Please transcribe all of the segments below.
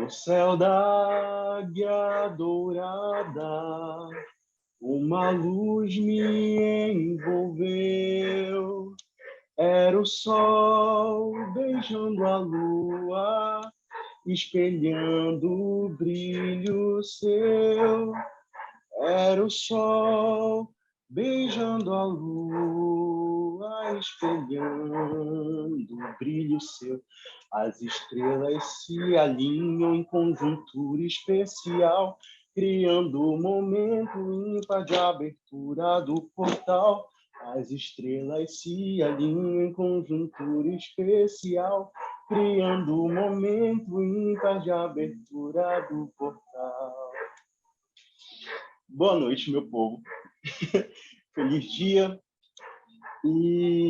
No céu da águia dourada, uma luz me envolveu. Era o sol beijando a lua, espelhando o brilho seu. Era o sol beijando a lua, espelhando o brilho seu. As estrelas se alinham em conjuntura especial, criando o momento ímpar de abertura do portal. As estrelas se alinham em conjuntura especial, criando o momento ímpar de abertura do portal. Boa noite, meu povo. Feliz dia. E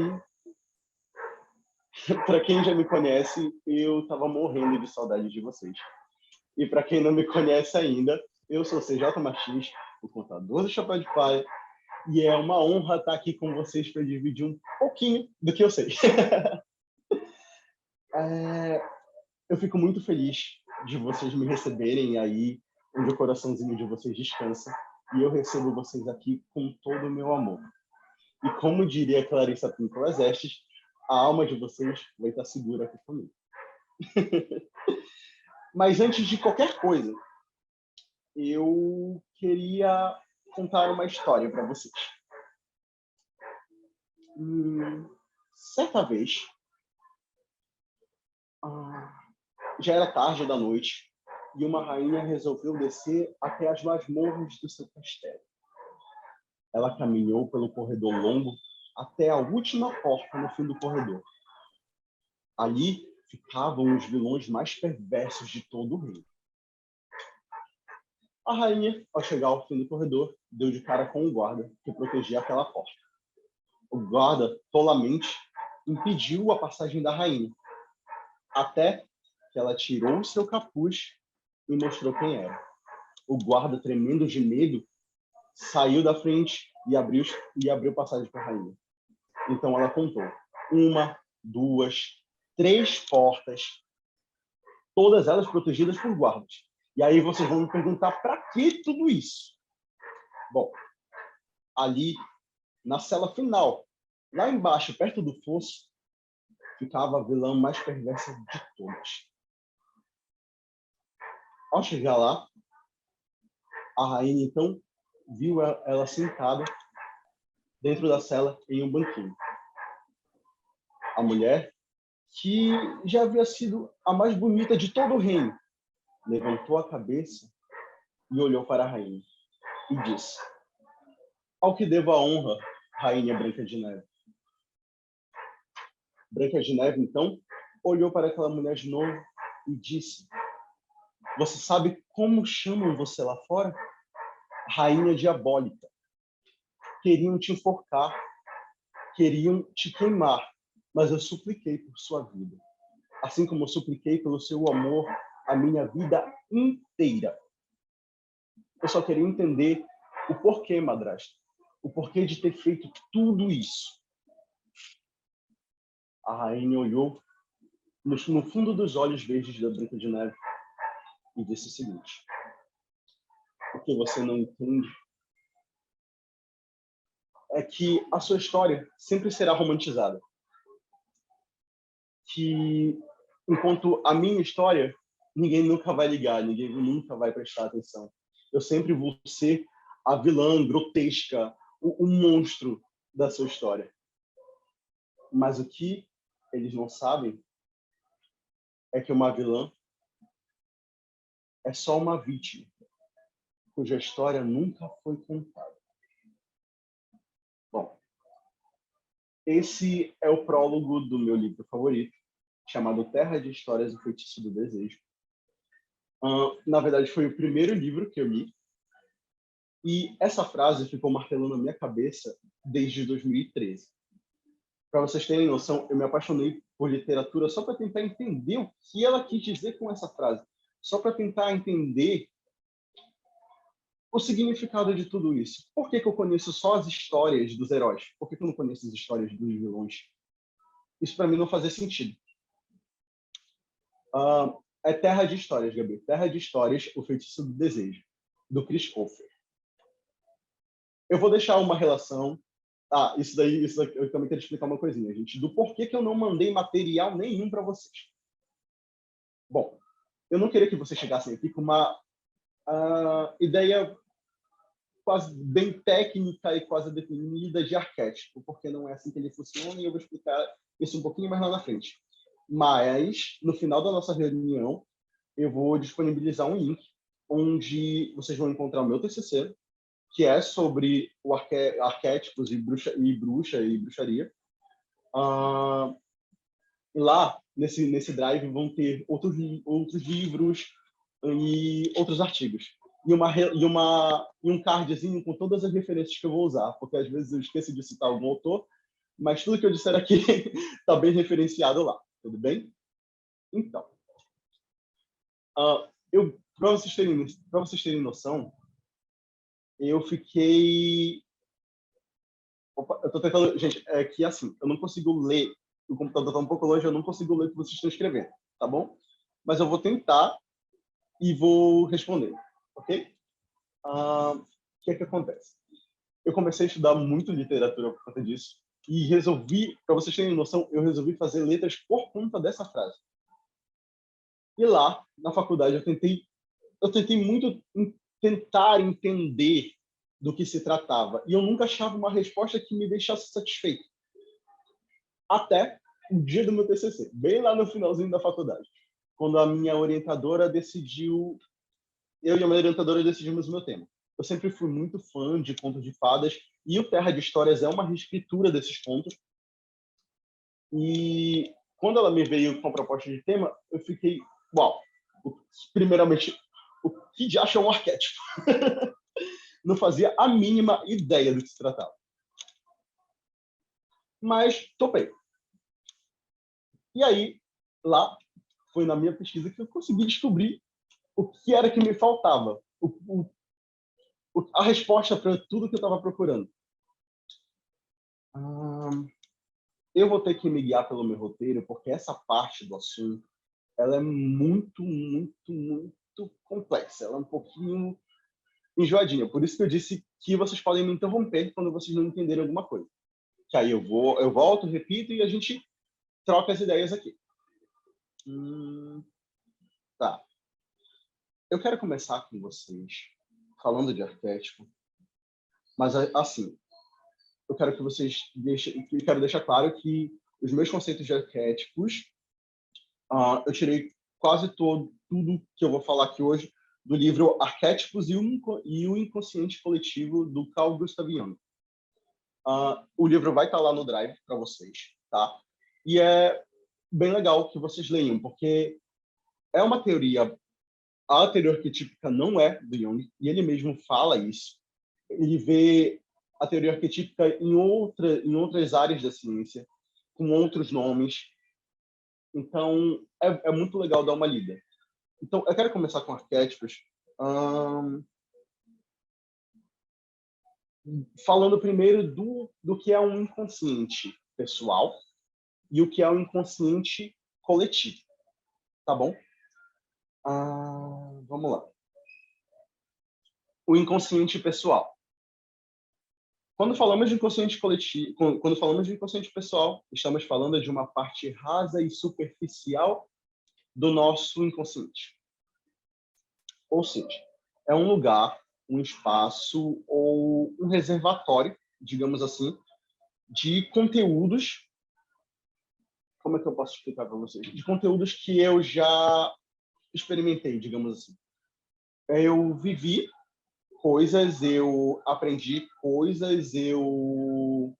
para quem já me conhece, eu estava morrendo de saudade de vocês. E para quem não me conhece ainda, eu sou CJ Martins, o contador do Chapéu de Palha, e é uma honra estar aqui com vocês para dividir um pouquinho do que eu sei. Eu fico muito feliz de vocês me receberem aí, onde o coraçãozinho de vocês descansa, e eu recebo vocês aqui com todo o meu amor. E como diria Clarissa Pinkola Estes, a alma de vocês vai estar segura aqui comigo. Mas antes de qualquer coisa, eu queria contar uma história para vocês. Certa vez, já era tarde da noite, e uma rainha resolveu descer até as masmorras do seu castelo. Ela caminhou pelo corredor longo até a última porta no fim do corredor. Ali ficavam os vilões mais perversos de todo o reino. A rainha, ao chegar ao fim do corredor, deu de cara com um guarda que protegia aquela porta. O guarda, tolamente, impediu a passagem da rainha, até que ela tirou o seu capuz e mostrou quem era. O guarda, tremendo de medo, saiu da frente e abriu passagem para a rainha. Então ela contou: 1, 2, 3 portas, todas elas protegidas por guardas. E aí vocês vão me perguntar, para que tudo isso? Bom, ali, na cela final, lá embaixo, perto do fosso, ficava a vilã mais perversa de todas. Ao chegar lá, a rainha, então, viu ela sentada dentro da cela em um banquinho. A mulher, que já havia sido a mais bonita de todo o reino, levantou a cabeça e olhou para a rainha e disse: ao que devo a honra, rainha Branca de Neve. Branca de Neve, então, olhou para aquela mulher de novo e disse: você sabe como chamam você lá fora? Rainha diabólica. Queriam te enforcar, queriam te queimar, mas eu supliquei por sua vida. Assim como eu supliquei pelo seu amor a minha vida inteira. Eu só queria entender o porquê, madrasta. O porquê de ter feito tudo isso. A rainha olhou no fundo dos olhos verdes da Branca de Neve e disse o seguinte: o que você não entende é que a sua história sempre será romantizada. Que, enquanto a minha história, ninguém nunca vai ligar, ninguém nunca vai prestar atenção. Eu sempre vou ser a vilã grotesca, o monstro da sua história. Mas o que eles não sabem é que uma vilã é só uma vítima, cuja história nunca foi contada. Bom, esse é o prólogo do meu livro favorito, chamado Terra de Histórias, O Feitiço do Desejo. Na verdade, foi o primeiro livro que eu li, e essa frase ficou martelando na minha cabeça desde 2013. Para vocês terem noção, eu me apaixonei por literatura só para tentar entender o que ela quis dizer com essa frase, só para tentar entender o significado de tudo isso. Por que eu conheço só as histórias dos heróis? Por que eu não conheço as histórias dos vilões? Isso para mim não fazia sentido. É Terra de Histórias, Gabi. Terra de Histórias, O Feitiço do Desejo, do Chris Colfer. Eu vou deixar uma relação. Ah, isso daqui, eu também quero explicar uma coisinha, gente, do porquê que eu não mandei material nenhum para vocês. Bom, eu não queria que vocês chegassem aqui com uma ideia quase bem técnica e quase definida de arquétipo, porque não é assim que ele funciona, e eu vou explicar isso um pouquinho mais lá na frente. Mas, no final da nossa reunião, eu vou disponibilizar um link onde vocês vão encontrar o meu TCC, que é sobre o arquétipos e bruxaria. E lá, nesse drive, vão ter outros livros e outros artigos. E um cardzinho com todas as referências que eu vou usar, porque às vezes eu esqueço de citar algum autor, mas tudo que eu disser aqui está bem referenciado lá, tudo bem? Então, para vocês terem noção, eu fiquei... Opa, eu tô tentando... Gente, é que assim, eu não consigo ler, o computador está um pouco longe, eu não consigo ler o que vocês estão escrevendo, tá bom? Mas eu vou tentar e vou responder, ok? O que é que acontece? Eu comecei a estudar muito literatura por conta disso e resolvi, para vocês terem noção, eu resolvi fazer letras por conta dessa frase. E lá, na faculdade, eu tentei muito tentar entender do que se tratava e eu nunca achava uma resposta que me deixasse satisfeito. Até o dia do meu TCC, bem lá no finalzinho da faculdade, quando a minha orientadora decidiu, eu e a minha orientadora decidimos o meu tema. Eu sempre fui muito fã de contos de fadas e o Terra de Histórias é uma reescritura desses contos. E quando ela me veio com a proposta de tema, eu fiquei, uau, primeiramente, o que de acha um arquétipo? Não fazia a mínima ideia do que se tratava. Mas topei. E aí, lá, foi na minha pesquisa que eu consegui descobrir o que era que me faltava. A resposta para tudo que eu estava procurando. Eu vou ter que me guiar pelo meu roteiro, porque essa parte do assunto ela é muito, muito, muito complexa. Ela é um pouquinho enjoadinha. Por isso que eu disse que vocês podem me interromper quando vocês não entenderem alguma coisa. Que aí eu volto, repito e a gente troca as ideias aqui. Tá. Eu quero começar com vocês falando de arquétipo, mas assim, eu quero que vocês quero deixar claro que os meus conceitos de arquétipos, eu tirei quase tudo que eu vou falar aqui hoje do livro Arquétipos e o Inconsciente Coletivo, do Carl Gustav Jung. O livro vai estar lá no Drive para vocês, tá? E é bem legal que vocês leiam, porque é uma teoria, a teoria arquetípica não é do Jung, e ele mesmo fala isso. Ele vê a teoria arquetípica em outras áreas da ciência, com outros nomes. Então, é muito legal dar uma lida. Então, eu quero começar com arquétipos, falando primeiro do que é um inconsciente pessoal e o que é um inconsciente coletivo, tá bom? Vamos lá. O inconsciente pessoal. Quando falamos de inconsciente coletivo, quando falamos de inconsciente pessoal, estamos falando de uma parte rasa e superficial do nosso inconsciente. Ou seja, é um lugar, um espaço ou um reservatório, digamos assim, de conteúdos. Como é que eu posso explicar para vocês? De conteúdos que eu já experimentei, digamos assim. Eu vivi coisas, eu aprendi coisas, eu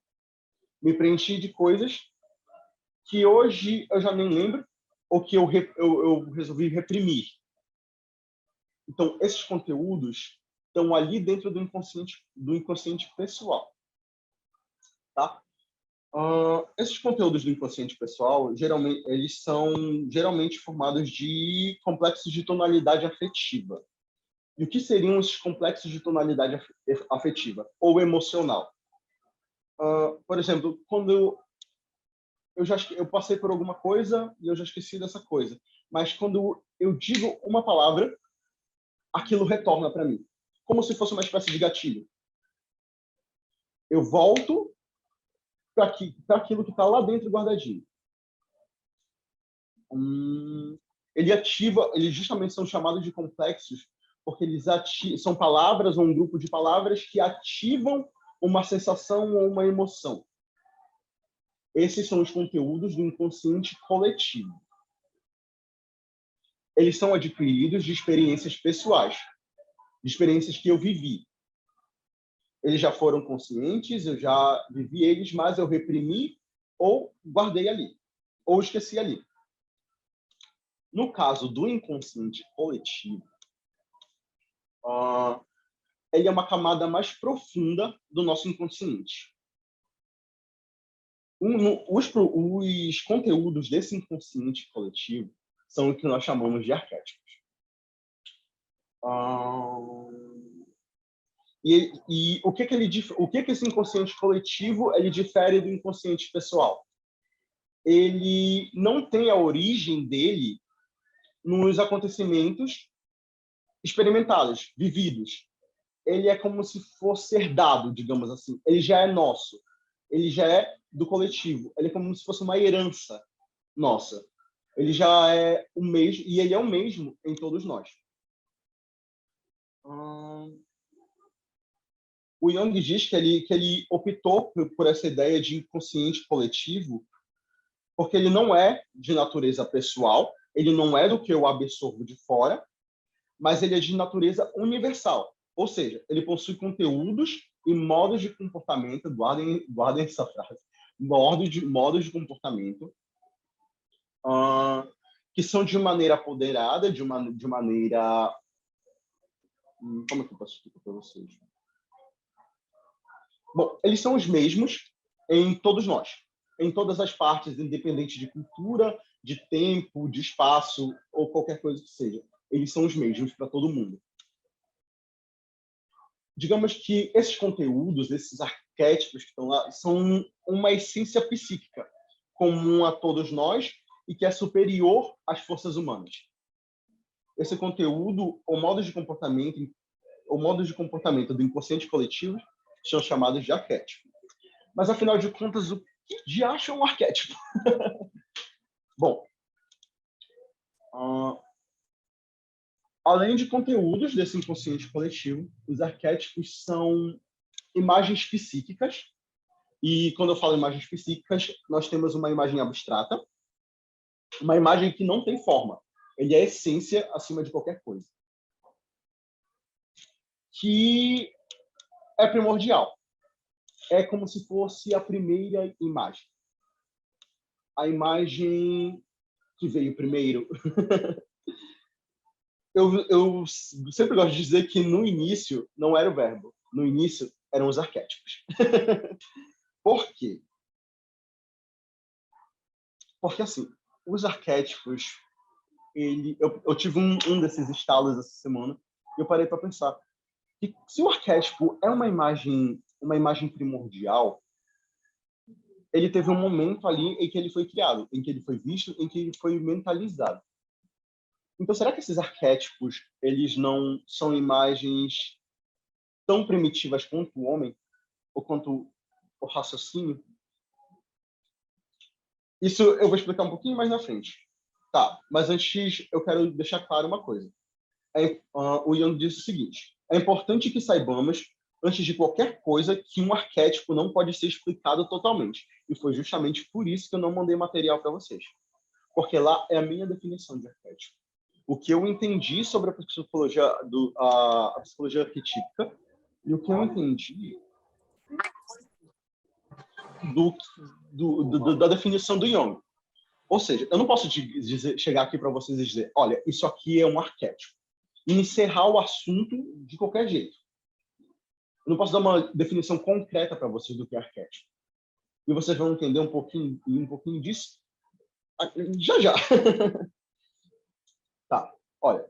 me preenchi de coisas que hoje eu já nem lembro ou que eu resolvi reprimir. Então, esses conteúdos estão ali dentro do inconsciente pessoal. Tá? Esses conteúdos do inconsciente pessoal, eles são geralmente formados de complexos de tonalidade afetiva. E o que seriam esses complexos de tonalidade afetiva ou emocional? Por exemplo, quando eu passei por alguma coisa e eu já esqueci dessa coisa, mas quando eu digo uma palavra, aquilo retorna para mim, como se fosse uma espécie de gatilho. Eu volto para aquilo que está lá dentro guardadinho. Eles justamente são chamados de complexos porque eles são palavras ou um grupo de palavras que ativam uma sensação ou uma emoção. Esses são os conteúdos do inconsciente coletivo. Eles são adquiridos de experiências pessoais, de experiências que eu vivi. Eles já foram conscientes, eu já vivi eles, mas eu reprimi ou guardei ali, ou esqueci ali. No caso do inconsciente coletivo, ele é uma camada mais profunda do nosso inconsciente. Os conteúdos desse inconsciente coletivo são o que nós chamamos de arquétipos. E o que esse inconsciente coletivo ele difere do inconsciente pessoal? Ele não tem a origem dele nos acontecimentos experimentados, vividos. Ele é como se fosse herdado, digamos assim. Ele já é nosso. Ele já é do coletivo. Ele é como se fosse uma herança nossa. Ele já é o mesmo, e ele é o mesmo em todos nós. O Jung diz que ele optou por essa ideia de inconsciente coletivo porque ele não é de natureza pessoal, ele não é do que eu absorvo de fora, mas ele é de natureza universal. Ou seja, ele possui conteúdos e modos de comportamento, guardem essa frase, modos de comportamento que são de maneira apoderada, de maneira... Como é que eu posso explicar para vocês? Bom, eles são os mesmos em todos nós, em todas as partes, independente de cultura, de tempo, de espaço ou qualquer coisa que seja. Eles são os mesmos para todo mundo. Digamos que esses conteúdos, esses arquétipos que estão lá, são uma essência psíquica comum a todos nós e que é superior às forças humanas. Esse conteúdo, ou modos de comportamento do inconsciente coletivo são chamados de arquétipo. Mas, afinal de contas, o que de acha um arquétipo? Bom, além de conteúdos desse inconsciente coletivo, os arquétipos são imagens psíquicas. E quando eu falo imagens psíquicas, nós temos uma imagem abstrata, uma imagem que não tem forma. Ele é essência acima de qualquer coisa. Que é primordial. É como se fosse a primeira imagem. A imagem que veio primeiro. Eu sempre gosto de dizer que no início não era o verbo. No início eram os arquétipos. Por quê? Porque, assim, os arquétipos... Eu tive um desses estalos essa semana e eu parei para pensar que se o arquétipo é uma imagem primordial, ele teve um momento ali em que ele foi criado, em que ele foi visto, em que ele foi mentalizado. Então, será que esses arquétipos eles não são imagens tão primitivas quanto o homem ou quanto o raciocínio? Isso eu vou explicar um pouquinho mais na frente. Tá, mas antes eu quero deixar claro uma coisa. O Jung disse o seguinte: é importante que saibamos, antes de qualquer coisa, que um arquétipo não pode ser explicado totalmente. E foi justamente por isso que eu não mandei material para vocês. Porque lá é a minha definição de arquétipo. O que eu entendi sobre a psicologia, a psicologia arquetípica e o que eu entendi da definição do Jung. Ou seja, eu não posso chegar aqui para vocês e dizer, olha, isso aqui é um arquétipo. E encerrar o assunto de qualquer jeito. Eu não posso dar uma definição concreta para vocês do que é arquétipo. E vocês vão entender um pouquinho disso já já. Tá, olha,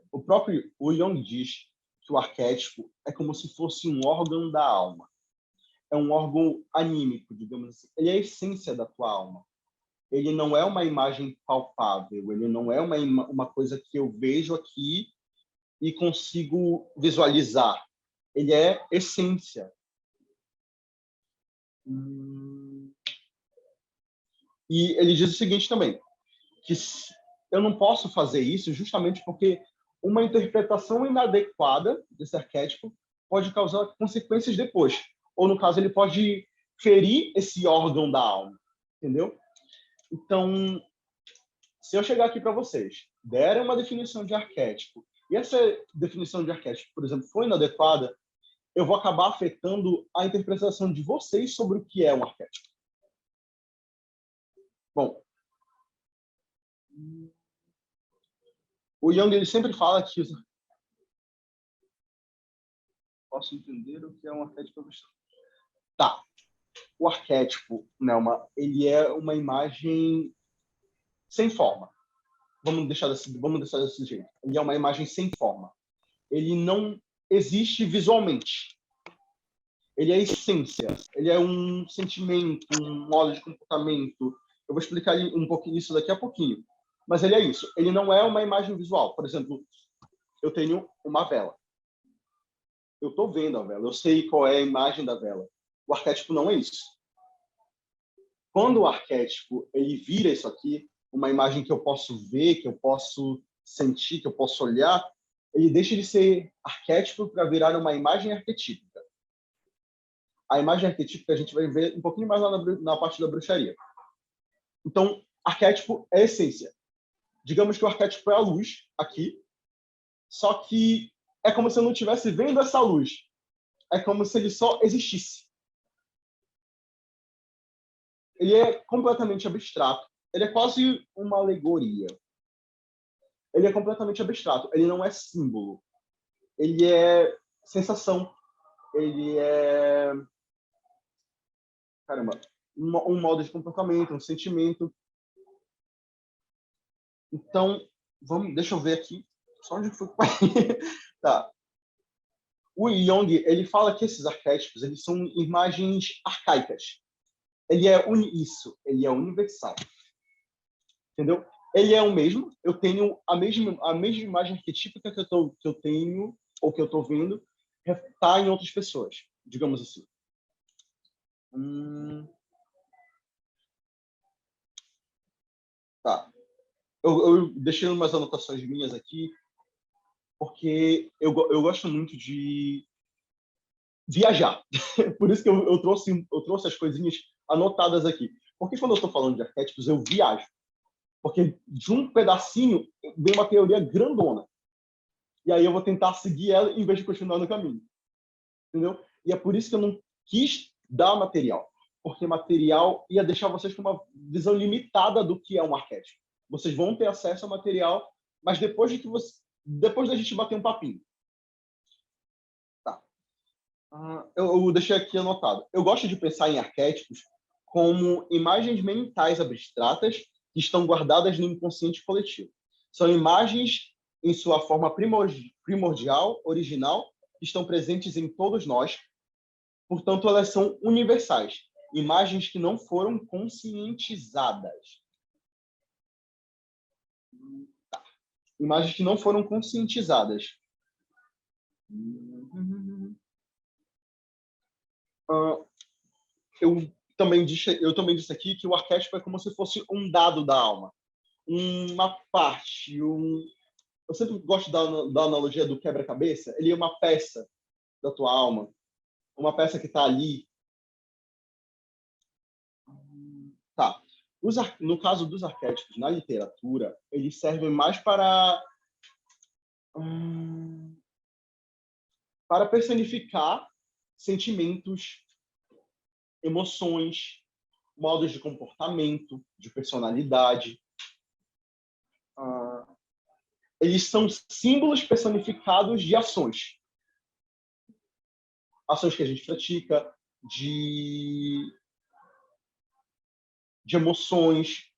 o Jung diz que o arquétipo é como se fosse um órgão da alma. É um órgão anímico, digamos assim. Ele é a essência da tua alma. ele não é uma imagem palpável, ele não é uma coisa que eu vejo aqui e consigo visualizar. Ele é essência. E ele diz o seguinte também, que eu não posso fazer isso justamente porque uma interpretação inadequada desse arquétipo pode causar consequências depois. Ou, no caso, ele pode ferir esse órgão da alma. Entendeu? Então, se eu chegar aqui para vocês, der uma definição de arquétipo, e essa definição de arquétipo, por exemplo, for inadequada, eu vou acabar afetando a interpretação de vocês sobre o que é um arquétipo. Bom, o Jung ele sempre fala que posso entender o que é um arquétipo. Tá. O arquétipo, Nelma, ele é uma imagem sem forma. Vamos deixar desse jeito. Ele é uma imagem sem forma. Ele não existe visualmente. Ele é essência. Ele é um sentimento, um modo de comportamento. Eu vou explicar um pouquinho isso daqui a pouquinho. Mas ele é isso. Ele não é uma imagem visual. Por exemplo, eu tenho uma vela. Eu estou vendo a vela. Eu sei qual é a imagem da vela. O arquétipo não é isso. Quando o arquétipo ele vira isso aqui, uma imagem que eu posso ver, que eu posso sentir, que eu posso olhar, ele deixa de ser arquétipo para virar uma imagem arquetípica. A imagem arquetípica a gente vai ver um pouquinho mais lá na parte da bruxaria. Então, arquétipo é essência. Digamos que o arquétipo é a luz aqui, só que é como se eu não estivesse vendo essa luz. É como se ele só existisse. Ele é completamente abstrato. Ele é quase uma alegoria. Ele é completamente abstrato. Ele não é símbolo. Ele é sensação. Ele é... Caramba. Um modo de comportamento, um sentimento. Então, deixa eu ver aqui. Só onde foi? Tá. O Jung, ele fala que esses arquétipos, eles são imagens arcaicas. Ele é isso. Ele é universal. Entendeu? Ele é o mesmo. Eu tenho a mesma imagem arquetípica que eu tenho ou que eu estou vendo está em outras pessoas, digamos assim. Tá. Eu deixei umas anotações minhas aqui porque eu gosto muito de viajar. Por isso que eu trouxe as coisinhas anotadas aqui. Porque quando eu estou falando de arquétipos, eu viajo. Porque de um pedacinho vem uma teoria grandona. E aí eu vou tentar seguir ela em vez de continuar no caminho. Entendeu? E é por isso que eu não quis dar material. Porque material ia deixar vocês com uma visão limitada do que é um arquétipo. Vocês vão ter acesso ao material, mas depois da gente bater um papinho. Tá. Eu deixei aqui anotado. Eu gosto de pensar em arquétipos como imagens mentais abstratas que estão guardadas no inconsciente coletivo. São imagens em sua forma primordial, original, que estão presentes em todos nós. Portanto, elas são universais. Imagens que não foram conscientizadas. Tá. Imagens que não foram conscientizadas. Eu também disse aqui que o arquétipo é como se fosse um dado da alma. Uma parte, eu sempre gosto da analogia do quebra-cabeça. Ele é uma peça da tua alma, uma peça que está ali. Tá. No caso dos arquétipos na literatura, eles servem mais para personificar sentimentos, emoções, modos de comportamento, de personalidade. Eles são símbolos personificados de ações. Ações que a gente pratica, de emoções.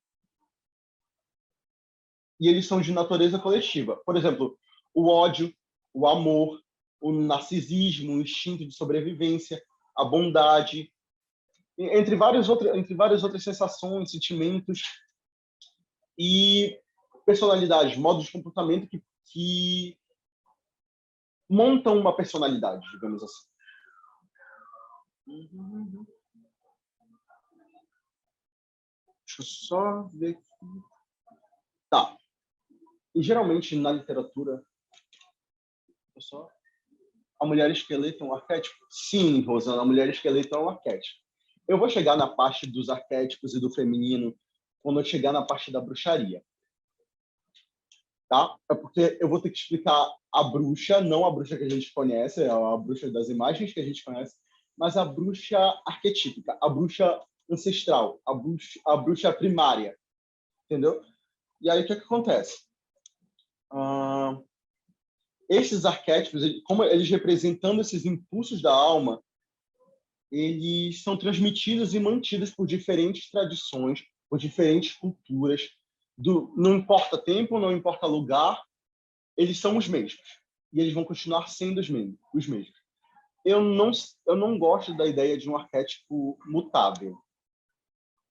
E eles são de natureza coletiva. Por exemplo, o ódio, o amor, o narcisismo, o instinto de sobrevivência, a bondade, entre várias outras sensações, sentimentos e personalidades, modos de comportamento que montam uma personalidade, digamos assim. Deixa eu só ver aqui. Tá. E geralmente na literatura, a mulher esqueleto é um arquétipo? Sim, Rosana, a mulher esqueleto é um arquétipo. Eu vou chegar na parte dos arquétipos e do feminino quando eu chegar na parte da bruxaria. Tá? É porque eu vou ter que explicar a bruxa, não a bruxa que a gente conhece, a bruxa das imagens que a gente conhece, mas a bruxa arquetípica, a bruxa ancestral, a bruxa primária, entendeu? E aí o que acontece? Esses arquétipos, como eles representando esses impulsos da alma, eles são transmitidos e mantidos por diferentes tradições, por diferentes culturas, não importa tempo, não importa lugar, eles são os mesmos. E eles vão continuar sendo os mesmos. Eu não gosto da ideia de um arquétipo mutável,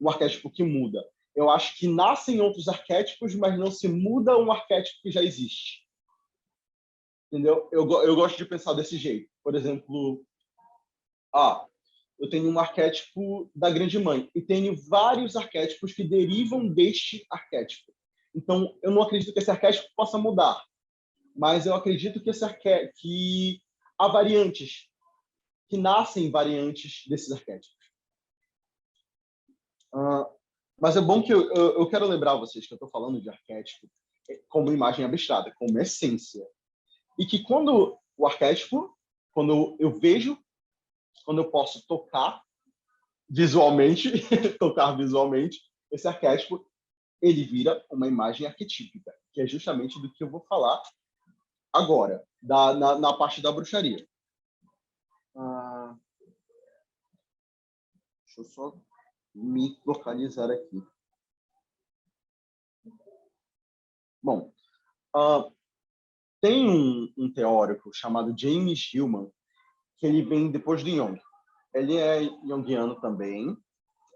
um arquétipo que muda. Eu acho que nascem outros arquétipos, mas não se muda um arquétipo que já existe. Entendeu? Eu gosto de pensar desse jeito. Por exemplo, eu tenho um arquétipo da grande mãe e tenho vários arquétipos que derivam deste arquétipo. Então, eu não acredito que esse arquétipo possa mudar, mas eu acredito que há variantes, que nascem variantes desses arquétipos. Mas é bom que eu quero lembrar vocês que eu estou falando de arquétipo como imagem abstrata, como essência. E que quando o arquétipo, quando eu vejo, quando eu posso tocar visualmente, esse arquétipo, ele vira uma imagem arquetípica, que é justamente do que eu vou falar agora, na parte da bruxaria. Deixa eu só me localizar aqui. Bom, tem um teórico chamado James Hillman, que ele vem depois de Jung. Ele é junguiano também,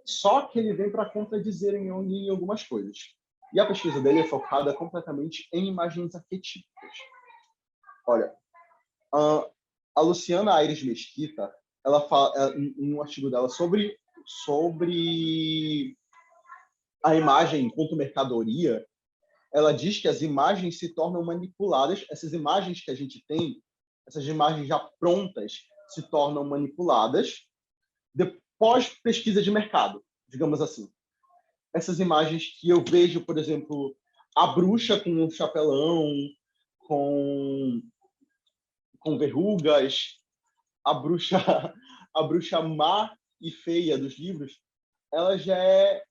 só que ele vem para contradizer em Jung em algumas coisas. E a pesquisa dele é focada completamente em imagens arquetípicas. Olha, a Luciana Aires Mesquita, ela fala em um artigo dela sobre a imagem enquanto mercadoria, ela diz que as imagens se tornam manipuladas, essas imagens que a gente tem, essas imagens já prontas, se tornam manipuladas depois pesquisa de mercado, digamos assim. Essas imagens que eu vejo, por exemplo, a bruxa com um chapelão, com verrugas, a bruxa má e feia dos livros, ela já é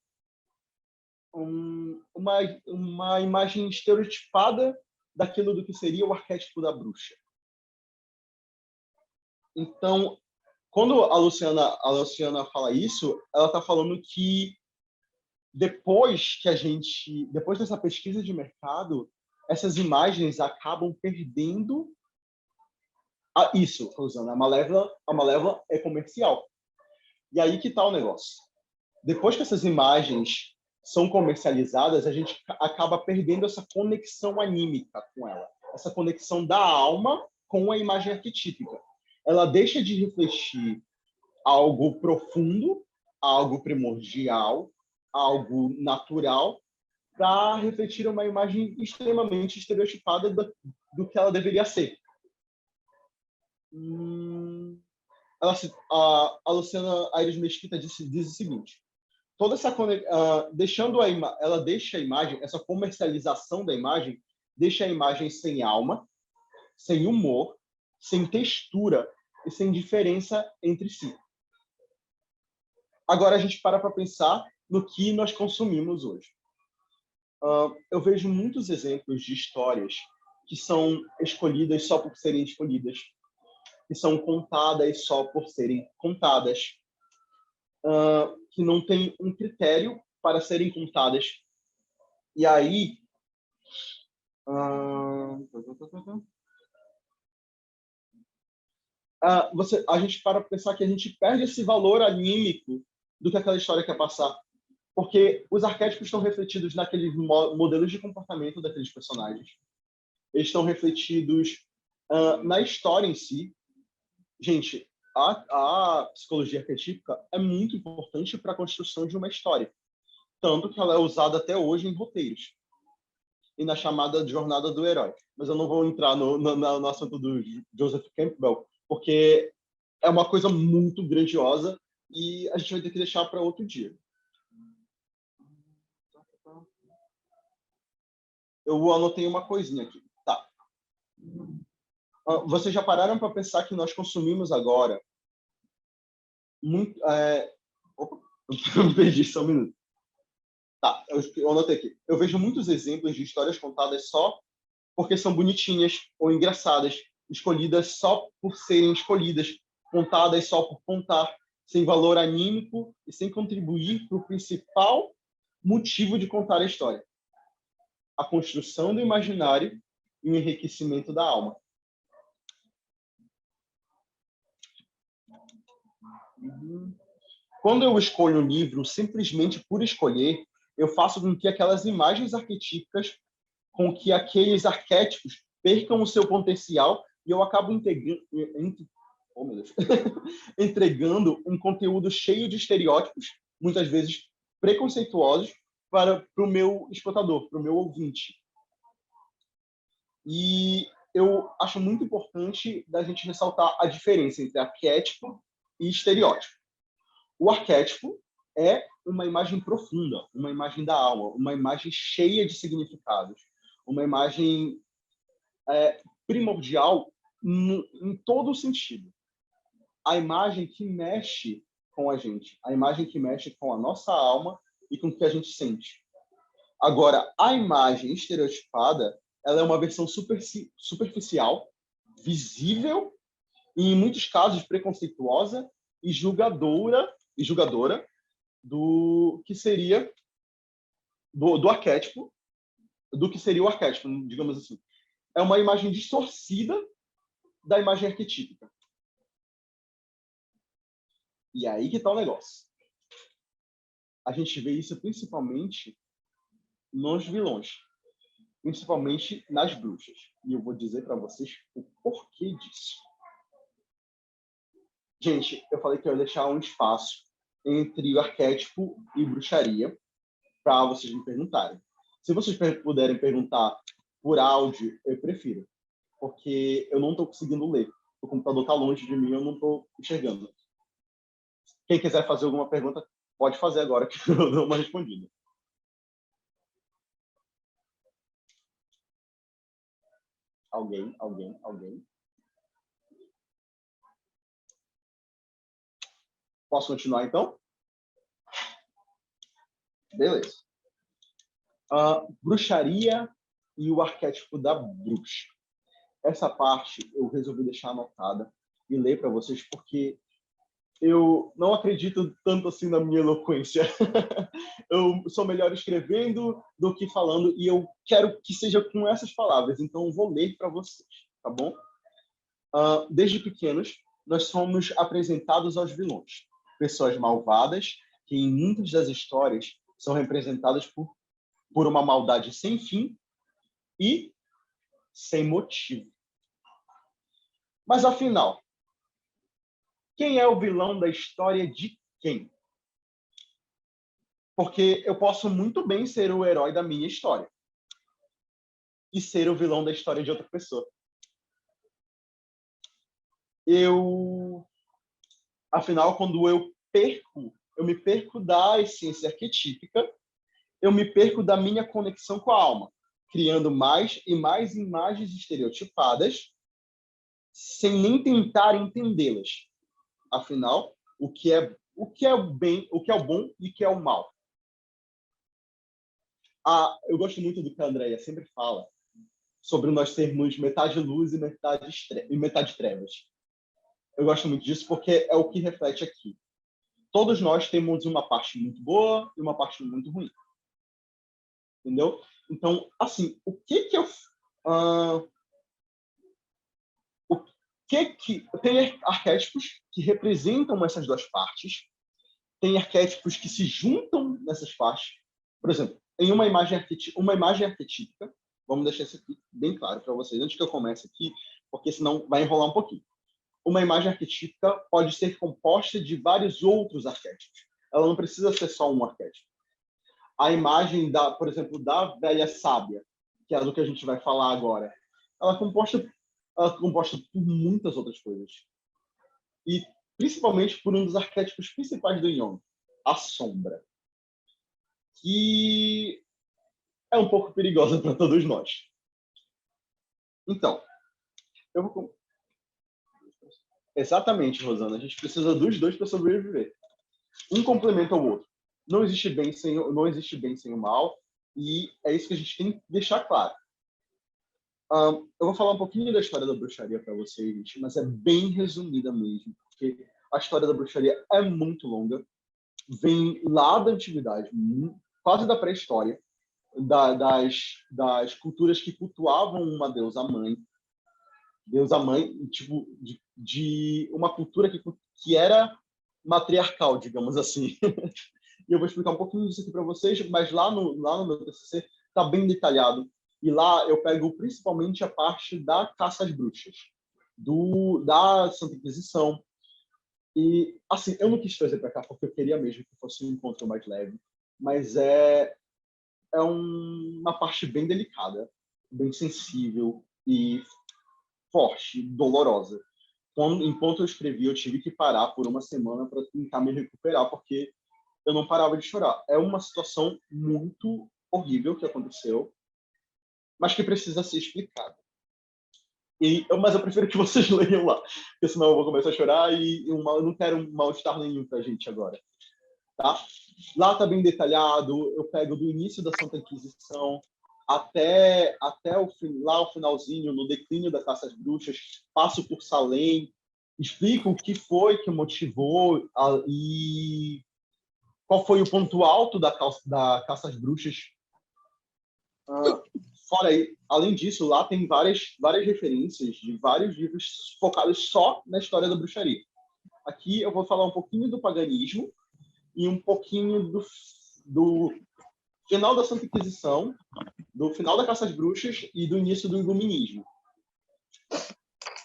uma imagem estereotipada daquilo do que seria o arquétipo da bruxa. Então, quando a Luciana fala isso, ela está falando que depois dessa pesquisa de mercado, essas imagens acabam perdendo isso, Rosana, a Malévola é comercial. E aí que está o negócio. Depois que essas imagens são comercializadas, a gente acaba perdendo essa conexão anímica com ela, essa conexão da alma com a imagem arquetípica. Ela deixa de refletir algo profundo, algo primordial, algo natural, para refletir uma imagem extremamente estereotipada do que ela deveria ser. A Luciana Aires Mesquita diz o seguinte: toda essa ela deixa a imagem, essa comercialização da imagem, deixa a imagem sem alma, sem humor, sem textura e sem diferença entre si. Agora a gente para pensar no que nós consumimos hoje. Eu vejo muitos exemplos de histórias que são escolhidas só por serem escolhidas, que são contadas só por serem contadas, que não tem um critério para serem contadas. E aí, a gente para pensar que a gente perde esse valor anímico do que aquela história quer passar. Porque os arquétipos estão refletidos naqueles modelos de comportamento daqueles personagens. Eles estão refletidos na história em si. Gente, a psicologia arquetípica é muito importante para a construção de uma história. Tanto que ela é usada até hoje em roteiros. E na chamada jornada do herói. Mas eu não vou entrar no assunto do Joseph Campbell, porque é uma coisa muito grandiosa e a gente vai ter que deixar para outro dia. Eu anotei uma coisinha aqui. Tá. Vocês já pararam para pensar que nós consumimos agora muito... Opa, eu perdi só um minuto. Tá, eu anotei aqui. Eu vejo muitos exemplos de histórias contadas só porque são bonitinhas ou engraçadas, escolhidas só por serem escolhidas, contadas só por contar, sem valor anímico e sem contribuir para o principal motivo de contar a história: a construção do imaginário e o enriquecimento da alma. Quando eu escolho um livro simplesmente por escolher, eu faço com que aquelas imagens arquetípicas, com que aqueles arquétipos percam o seu potencial e eu acabo entregando um conteúdo cheio de estereótipos, muitas vezes preconceituosos, para o meu espectador, para o meu ouvinte. E eu acho muito importante da gente ressaltar a diferença entre arquétipo e estereótipo. O arquétipo é uma imagem profunda, uma imagem da alma, uma imagem cheia de significados, uma imagem primordial em todo o sentido. A imagem que mexe com a gente, a imagem que mexe com a nossa alma e com o que a gente sente. Agora, a imagem estereotipada, ela é uma versão superficial, visível e, em muitos casos, preconceituosa e julgadora do que seria do arquétipo, do que seria o arquétipo, digamos assim. É uma imagem distorcida da imagem arquetípica. E aí que está o negócio. A gente vê isso principalmente nos vilões, principalmente nas bruxas. E eu vou dizer para vocês o porquê disso. Gente, eu falei que eu ia deixar um espaço entre o arquétipo e bruxaria para vocês me perguntarem. Se vocês puderem perguntar por áudio, eu prefiro, porque eu não estou conseguindo ler. O computador está longe de mim, eu não estou enxergando. Quem quiser fazer alguma pergunta, pode fazer agora, que eu dou uma respondida. Alguém? Posso continuar, então? Beleza. Bruxaria e o arquétipo da bruxa. Essa parte eu resolvi deixar anotada e ler para vocês, porque eu não acredito tanto assim na minha eloquência. Eu sou melhor escrevendo do que falando, e eu quero que seja com essas palavras, então eu vou ler para vocês, tá bom? Desde pequenos, nós somos apresentados aos vilões, pessoas malvadas que em muitas das histórias são representadas por uma maldade sem fim e sem motivo. Mas afinal, quem é o vilão da história de quem? Porque eu posso muito bem ser o herói da minha história e ser o vilão da história de outra pessoa. Afinal, quando eu me perco da essência arquetípica, eu me perco da minha conexão com a alma, criando mais e mais imagens estereotipadas sem nem tentar entendê-las. Afinal, o que é o bem, o que é o bom e o que é o mal. Eu gosto muito do que a Andrea sempre fala sobre nós termos metade luz e metade trevas. Eu gosto muito disso porque é o que reflete aqui. Todos nós temos uma parte muito boa e uma parte muito ruim. Entendeu? Então, assim, tem arquétipos que representam essas duas partes tem arquétipos que se juntam nessas partes. Por exemplo, em uma imagem arquetípica, vamos deixar isso aqui bem claro para vocês, antes que eu comece aqui, porque senão vai enrolar um pouquinho. Uma imagem arquetípica pode ser composta de vários outros arquétipos. Ela não precisa ser só um arquétipo. A imagem, por exemplo, da velha sábia, que é do que a gente vai falar agora, ela é composta por muitas outras coisas. E principalmente por um dos arquétipos principais do Jung, a sombra, que é um pouco perigosa para todos nós. Então, eu vou... Exatamente, Rosana. A gente precisa dos dois para sobreviver. Um complementa o outro. Não existe bem sem o mal, e é isso que a gente tem que deixar claro. Eu vou falar um pouquinho da história da bruxaria para vocês, mas é bem resumida mesmo, porque a história da bruxaria é muito longa, vem lá da antiguidade, quase da pré-história, das culturas que cultuavam uma deusa-mãe, tipo, de uma cultura que era matriarcal, digamos assim. E eu vou explicar um pouquinho disso aqui para vocês, mas lá no meu TCC está bem detalhado. E lá eu pego principalmente a parte da caça às bruxas, da Santa Inquisição. E, assim, eu não quis trazer para cá porque eu queria mesmo que fosse um encontro mais leve, mas é uma parte bem delicada, bem sensível e forte, dolorosa. Enquanto eu escrevi, eu tive que parar por uma semana para tentar me recuperar, porque eu não parava de chorar. É uma situação muito horrível que aconteceu, mas que precisa ser explicada. Mas eu prefiro que vocês leiam lá, porque senão eu vou começar a chorar e eu não quero um mal-estar nenhum para a gente agora. Tá? Lá está bem detalhado, eu pego do início da Santa Inquisição até o finalzinho, no declínio da caça às bruxas, passo por Salem, explico o que foi que motivou e qual foi o ponto alto da caça às bruxas. Fora aí, além disso, lá tem várias referências de vários livros focados só na história da bruxaria. Aqui eu vou falar um pouquinho do paganismo e um pouquinho do final da Santa Inquisição, do final da caça às bruxas e do início do iluminismo.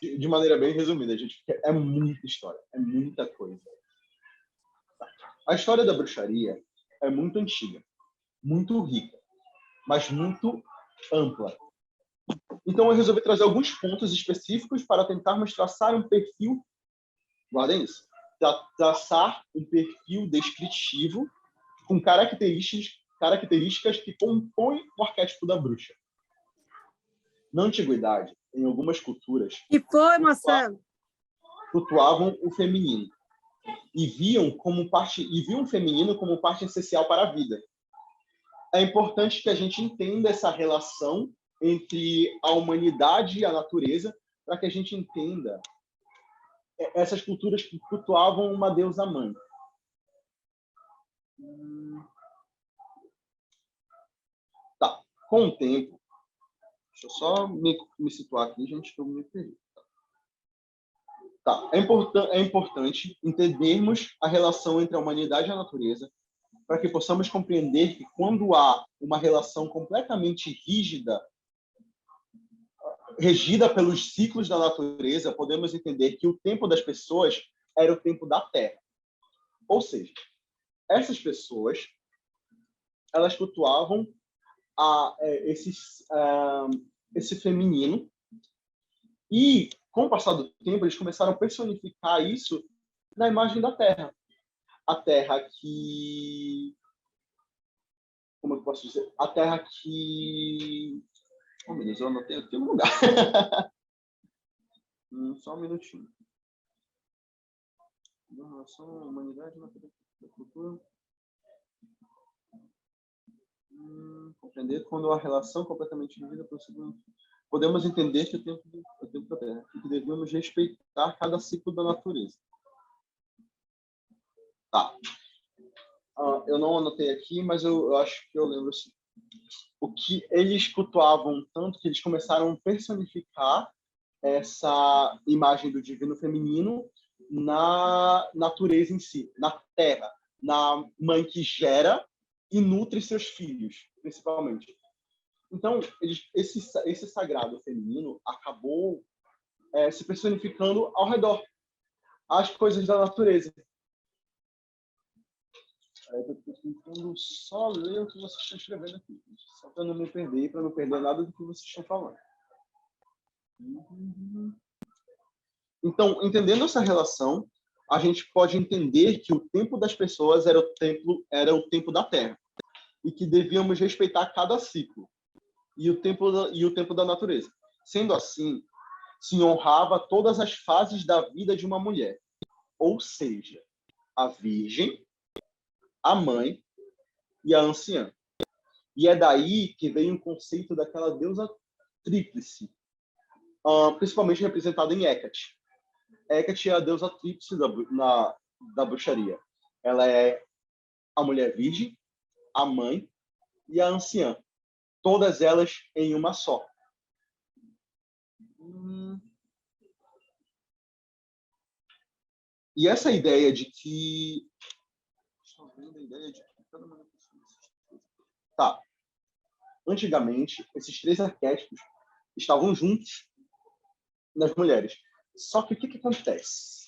De maneira bem resumida, gente, porque é muita história, é muita coisa. A história da bruxaria é muito antiga, muito rica, mas muito ampla. Então, eu resolvi trazer alguns pontos específicos para tentarmos traçar um perfil, guardem isso, traçar um perfil descritivo com características que compõem o arquétipo da bruxa. Na antiguidade, em algumas culturas, cultuavam o feminino e viam o feminino como parte essencial para a vida. É importante que a gente entenda essa relação entre a humanidade e a natureza, para que a gente entenda essas culturas que cultuavam uma deusa-mãe. Tá. Com o tempo, deixa eu só me situar aqui, gente, que eu me perdi. Tá. É importante entendermos a relação entre a humanidade e a natureza, para que possamos compreender que quando há uma relação completamente regida pelos ciclos da natureza, podemos entender que o tempo das pessoas era o tempo da Terra. Ou seja, essas pessoas, elas cultuavam esse feminino e, com o passar do tempo, eles começaram a personificar isso na imagem da Terra. A Terra que... Como eu posso dizer? A Terra que... Oh, meu Deus, eu anotei aqui no lugar. Só um minutinho. Em relação à humanidade, na cultura... Compreender quando a relação completamente vivida pelo segundo... Podemos entender que o tempo da Terra e que devemos respeitar cada ciclo da natureza. Tá. Eu não anotei aqui, mas eu acho que eu lembro assim. O que eles cultuavam tanto que eles começaram a personificar essa imagem do divino feminino na natureza em si, na Terra, na mãe que gera e nutre seus filhos, principalmente. Então, esse sagrado feminino acabou se personificando ao redor, as coisas da natureza. Eu estou tentando só ler o que vocês estão escrevendo aqui, só para não me perder, para não perder nada do que vocês estão falando. Então, entendendo essa relação, a gente pode entender que o tempo das pessoas era o tempo da Terra e que devíamos respeitar cada ciclo e o tempo da natureza. Sendo assim, se honrava todas as fases da vida de uma mulher, ou seja, a virgem, a mãe e a anciã. E é daí que vem o conceito daquela deusa tríplice, principalmente representada em Hecate. Hecate é a deusa tríplice da bruxaria. Ela é a mulher virgem, a mãe e a anciã. Todas elas em uma só. E essa ideia de que... Tá. Antigamente, esses três arquétipos estavam juntos nas mulheres. Só que o que acontece?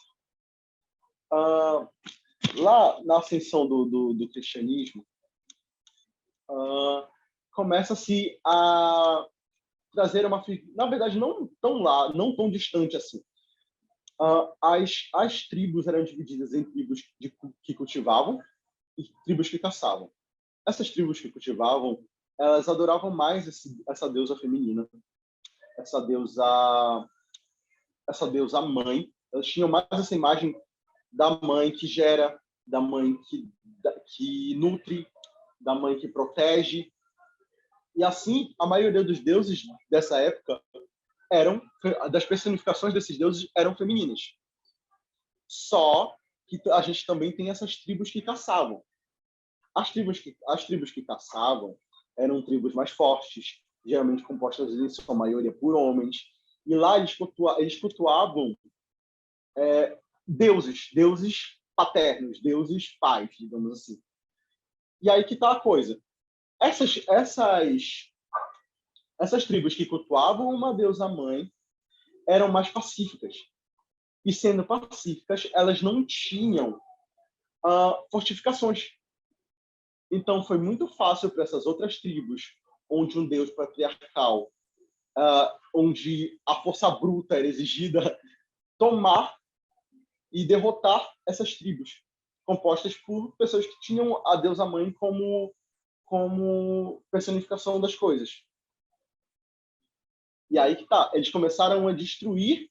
Lá na ascensão do cristianismo, começa-se a trazer uma... Na verdade, não tão distante assim. As tribos eram divididas em tribos que cultivavam e tribos que caçavam. Essas tribos que cultivavam, elas adoravam mais essa deusa feminina, essa deusa mãe. Elas tinham mais essa imagem da mãe que gera, da mãe que nutre, da mãe que protege. E assim, a maioria dos deuses dessa época das personificações desses deuses eram femininas. Só que a gente também tem essas tribos que caçavam. As tribos que caçavam eram tribos mais fortes, geralmente compostas em sua maioria por homens, e lá eles cultuavam deuses paternos, deuses pais, digamos assim. E aí que está a coisa. Essas tribos que cultuavam uma deusa mãe eram mais pacíficas. E sendo pacíficas, elas não tinham fortificações. Então, foi muito fácil para essas outras tribos, onde um deus patriarcal, onde a força bruta era exigida, tomar e derrotar essas tribos, compostas por pessoas que tinham a deusa mãe como personificação das coisas. E aí que tá. Eles começaram a destruir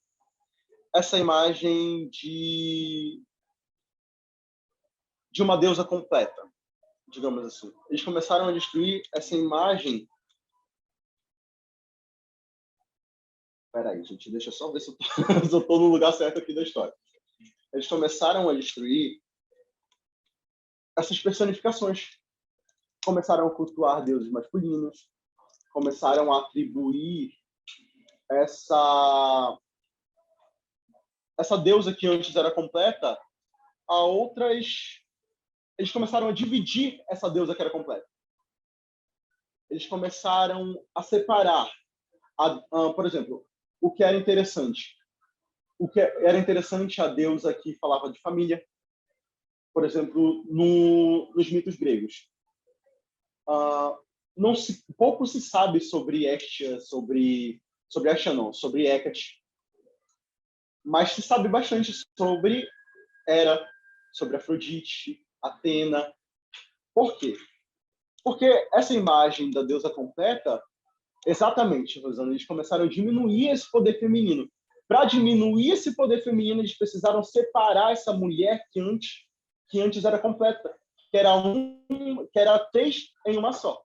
essa imagem de uma deusa completa, digamos assim. Eles começaram a destruir essa imagem... Peraí, gente, deixa eu só ver se eu estou no lugar certo aqui da história. Eles começaram a destruir essas personificações. Começaram a cultuar deuses masculinos, começaram a atribuir essa deusa que antes era completa a outras... Eles começaram a dividir essa deusa que era completa. Eles começaram a separar, por exemplo, o que era interessante. O que era interessante a deusa que falava de família, por exemplo, nos mitos gregos. Pouco se sabe sobre Hestia, sobre Hecate, mas se sabe bastante sobre Hera, sobre Afrodite, Atena. Por quê? Porque essa imagem da deusa completa, exatamente, Rosana, eles começaram a diminuir esse poder feminino. Para diminuir esse poder feminino, eles precisaram separar essa mulher que antes era completa, que era três em uma só.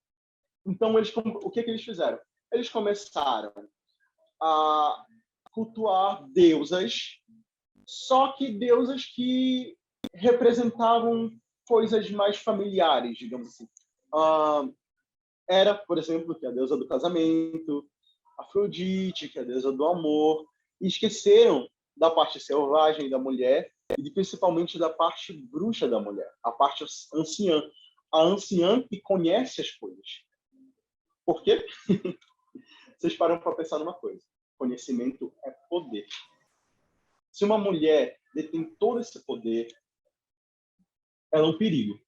Então, o que eles fizeram? Eles começaram a cultuar deusas, só que deusas que representavam coisas mais familiares, digamos assim. Hera, por exemplo, que é a deusa do casamento, Afrodite, que é a deusa do amor, e esqueceram da parte selvagem da mulher e principalmente da parte bruxa da mulher, a parte anciã. A anciã que conhece as coisas. Por quê? Vocês param para pensar numa coisa. Conhecimento é poder. Se uma mulher detém todo esse poder, ela é um perigo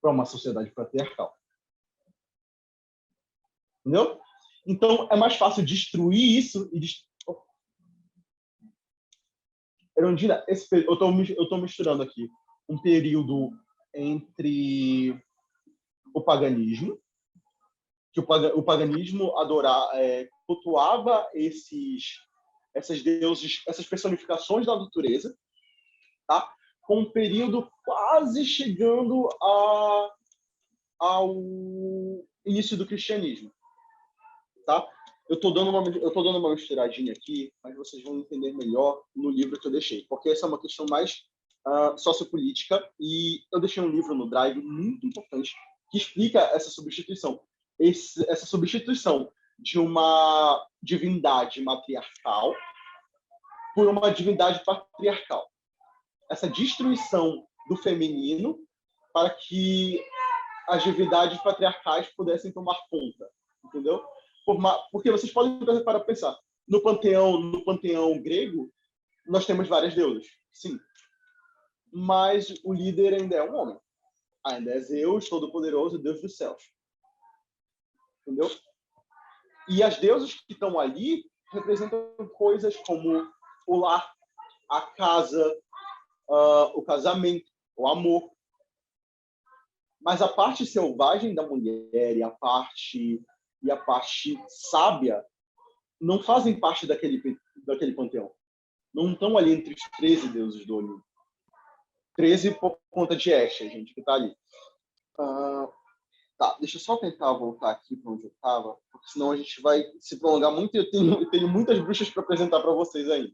para uma sociedade patriarcal. Entendeu? Então, é mais fácil destruir isso e Erundina, eu estou misturando aqui um período entre o paganismo, que o paganismo cultuava essas deuses, essas personificações da natureza, tá? Com um período quase chegando ao início do cristianismo, tá? Eu estou dando uma misturadinha aqui, mas vocês vão entender melhor no livro que eu deixei, porque essa é uma questão mais sociopolítica, e eu deixei um livro no Drive muito importante que explica essa substituição. Essa substituição de uma divindade matriarcal por uma divindade patriarcal. Essa destruição do feminino para que as divindades patriarcais pudessem tomar conta, entendeu? Porque vocês podem para pensar, no panteão grego, nós temos várias deusas, sim. Mas o líder ainda é um homem. Ainda é Zeus, Todo-Poderoso, Deus dos céus. Entendeu? E as deusas que estão ali representam coisas como o lar, a casa, o casamento, o amor. Mas a parte selvagem da mulher e a parte sábia não fazem parte daquele panteão. Não estão ali entre os 13 deuses do Olimpo. 13 por conta de Escher, gente, que está ali. Tá, deixa eu só tentar voltar aqui para onde eu estava, porque senão a gente vai se prolongar muito e eu tenho muitas bruxas para apresentar para vocês ainda.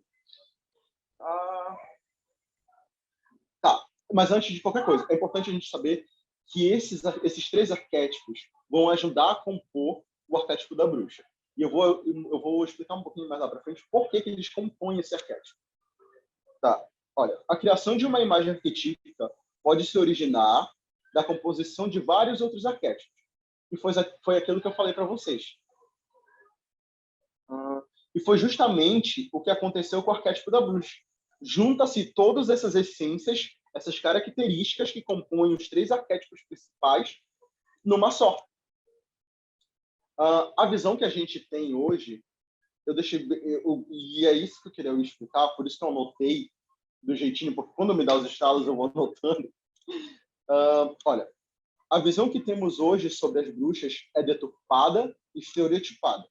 Tá, mas antes de qualquer coisa, é importante a gente saber que esses 3 arquétipos vão ajudar a compor o arquétipo da bruxa. E eu vou explicar um pouquinho mais lá para frente por que eles compõem esse arquétipo. Tá, olha, a criação de uma imagem arquetípica pode se originar da composição de vários outros arquétipos. E foi aquilo que eu falei para vocês. E foi justamente o que aconteceu com o arquétipo da bruxa. Junta-se todas essas essências, essas características que compõem os 3 arquétipos principais numa só. A visão que a gente tem hoje, e é isso que eu queria explicar, por isso que eu anotei do jeitinho, porque quando me dá os estalos eu vou anotando. Olha, a visão que temos hoje sobre as bruxas é deturpada e estereotipada,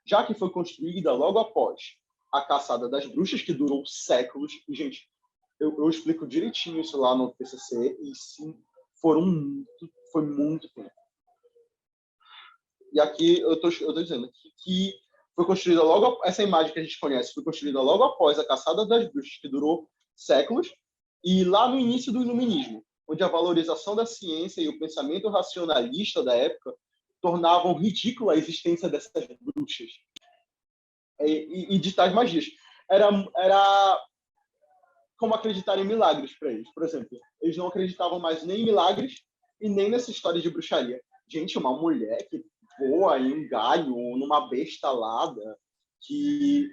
já que foi construída logo após a caçada das bruxas, que durou séculos. E, gente, eu explico direitinho isso lá no TCC, e sim, foi muito tempo. E aqui eu tô dizendo que foi construída essa imagem que a gente conhece foi construída logo após a caçada das bruxas, que durou séculos, e lá no início do Iluminismo, onde a valorização da ciência e o pensamento racionalista da época tornavam ridícula a existência dessas bruxas e de tais magias. Era como acreditar em milagres para eles. Por exemplo, eles não acreditavam mais nem em milagres e nem nessa história de bruxaria. Gente, uma mulher que voa em um galho, numa besta alada, que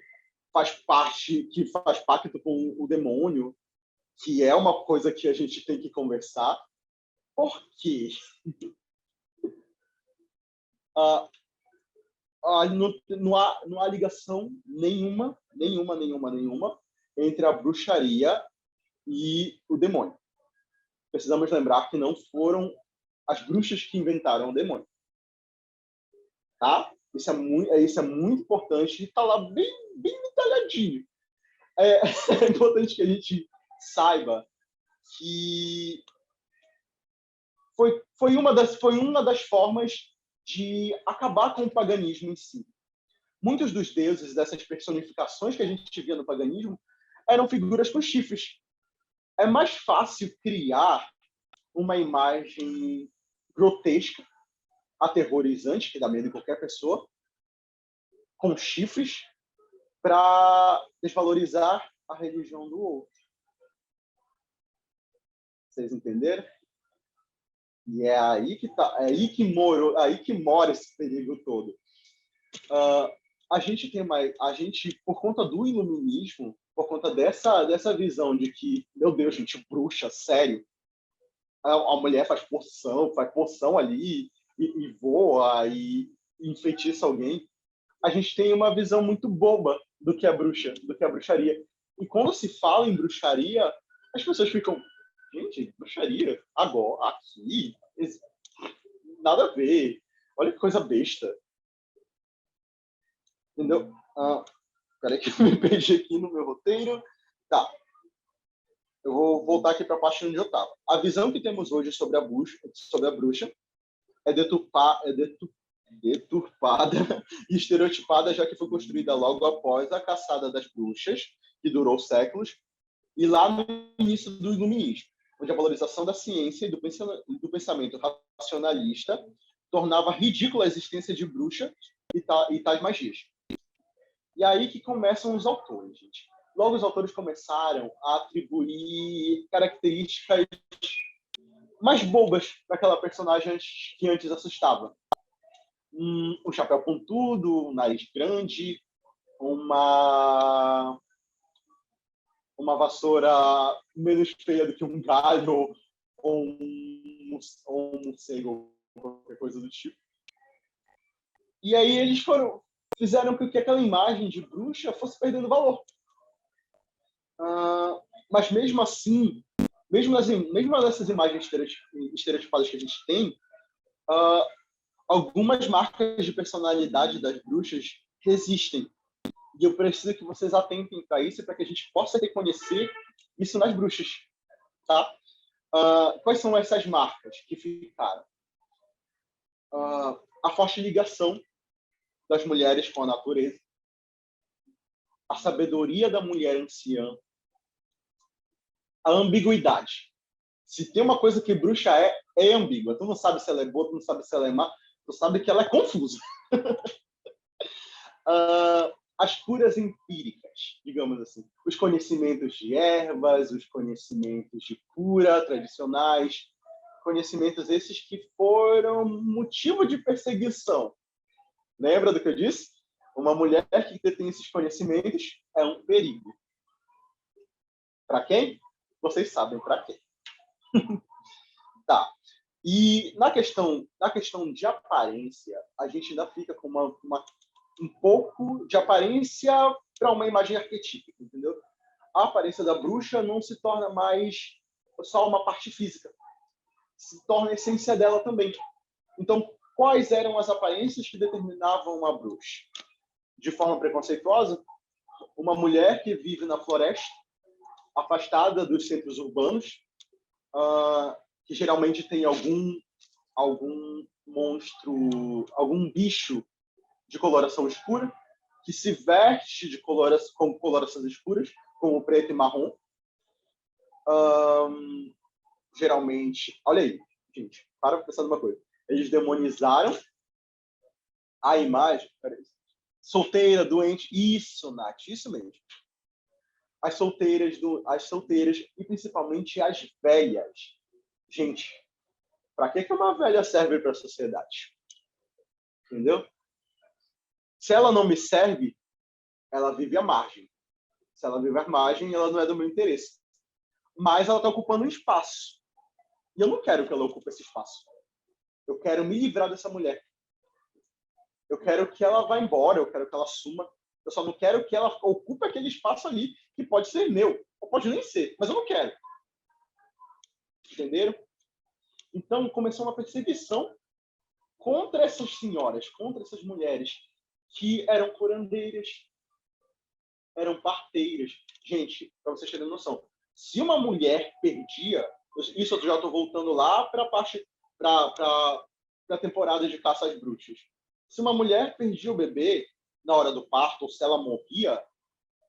faz pacto com o demônio, que é uma coisa que a gente tem que conversar. Por quê? Não há ligação nenhuma entre a bruxaria e o demônio. Precisamos lembrar que não foram as bruxas que inventaram o demônio. Tá? Isso é muito importante e está lá bem detalhadinho. É importante que a gente saiba que foi uma das formas de acabar com o paganismo em si. Muitos dos deuses, dessas personificações que a gente via no paganismo, eram figuras com chifres. É mais fácil criar uma imagem grotesca, aterrorizante, que dá medo em qualquer pessoa, com chifres, para desvalorizar a religião do outro. Vocês entenderam? E é aí que tá, aí que mora esse perigo todo. A gente, por conta do iluminismo, por conta dessa visão de que, meu Deus, gente, bruxa, sério, a mulher faz poção ali e voa e enfeitiça alguém. A gente tem uma visão muito boba do que é bruxa, do que é bruxaria. E quando se fala em bruxaria, as pessoas ficam, gente, bruxaria agora, aqui, nada a ver. Olha que coisa besta. Entendeu? Peraí que eu me perdi aqui no meu roteiro. Tá. Eu vou voltar aqui para a parte onde eu estava. A visão que temos hoje sobre a bruxa é deturpada e estereotipada, já que foi construída logo após a caçada das bruxas, que durou séculos, e lá no início do iluminismo, onde a valorização da ciência e do pensamento racionalista tornava ridícula a existência de bruxa e tais magias. E aí que começam os autores, gente. Logo, os autores começaram a atribuir características mais bobas para aquela personagem que antes assustava. Um chapéu pontudo, um nariz grande, uma vassoura menos feia do que um galho ou um morcego, qualquer coisa do tipo. E aí eles fizeram com que aquela imagem de bruxa fosse perdendo valor. Mas mesmo assim, mesmo nessas imagens estereotipadas que a gente tem, algumas marcas de personalidade das bruxas resistem. E eu preciso que vocês atentem para isso, para que a gente possa reconhecer isso nas bruxas. Tá? Quais são essas marcas que ficaram? A forte ligação das mulheres com a natureza, a sabedoria da mulher anciã, a ambiguidade. Se tem uma coisa que bruxa é ambígua. Tu não sabe se ela é boa, tu não sabe se ela é má, tu sabe que ela é confusa. As curas empíricas, digamos assim. Os conhecimentos de ervas, os conhecimentos de cura tradicionais, conhecimentos esses que foram motivo de perseguição. Lembra do que eu disse? Uma mulher que detém esses conhecimentos é um perigo. Para quem? Vocês sabem para quem. Tá. E na questão de aparência, a gente ainda fica com um pouco de aparência para uma imagem arquetípica, entendeu? A aparência da bruxa não se torna mais só uma parte física, se torna a essência dela também. Então, quais eram as aparências que determinavam uma bruxa? De forma preconceituosa, uma mulher que vive na floresta, afastada dos centros urbanos, que geralmente tem algum monstro, algum bicho de coloração escura, que se veste com colorações escuras, como preto e marrom. Geralmente, olha aí, gente, para pensar numa coisa. Eles demonizaram a imagem. Solteira, doente, isso, Nath, isso mesmo. As solteiras e principalmente as velhas. Gente, para que uma velha serve para a sociedade? Entendeu? Se ela não me serve, ela vive à margem. Se ela vive à margem, ela não é do meu interesse. Mas ela está ocupando um espaço. E eu não quero que ela ocupe esse espaço. Eu quero me livrar dessa mulher. Eu quero que ela vá embora, eu quero que ela suma. Eu só não quero que ela ocupe aquele espaço ali, que pode ser meu, ou pode nem ser, mas eu não quero. Entenderam? Então, começou uma perseguição contra essas senhoras, contra essas mulheres que eram curandeiras, eram parteiras. Gente, para vocês terem noção, se uma mulher perdia, isso eu já estou voltando lá para a temporada de caça às bruxas. Se uma mulher perdia o bebê na hora do parto, ou se ela morria,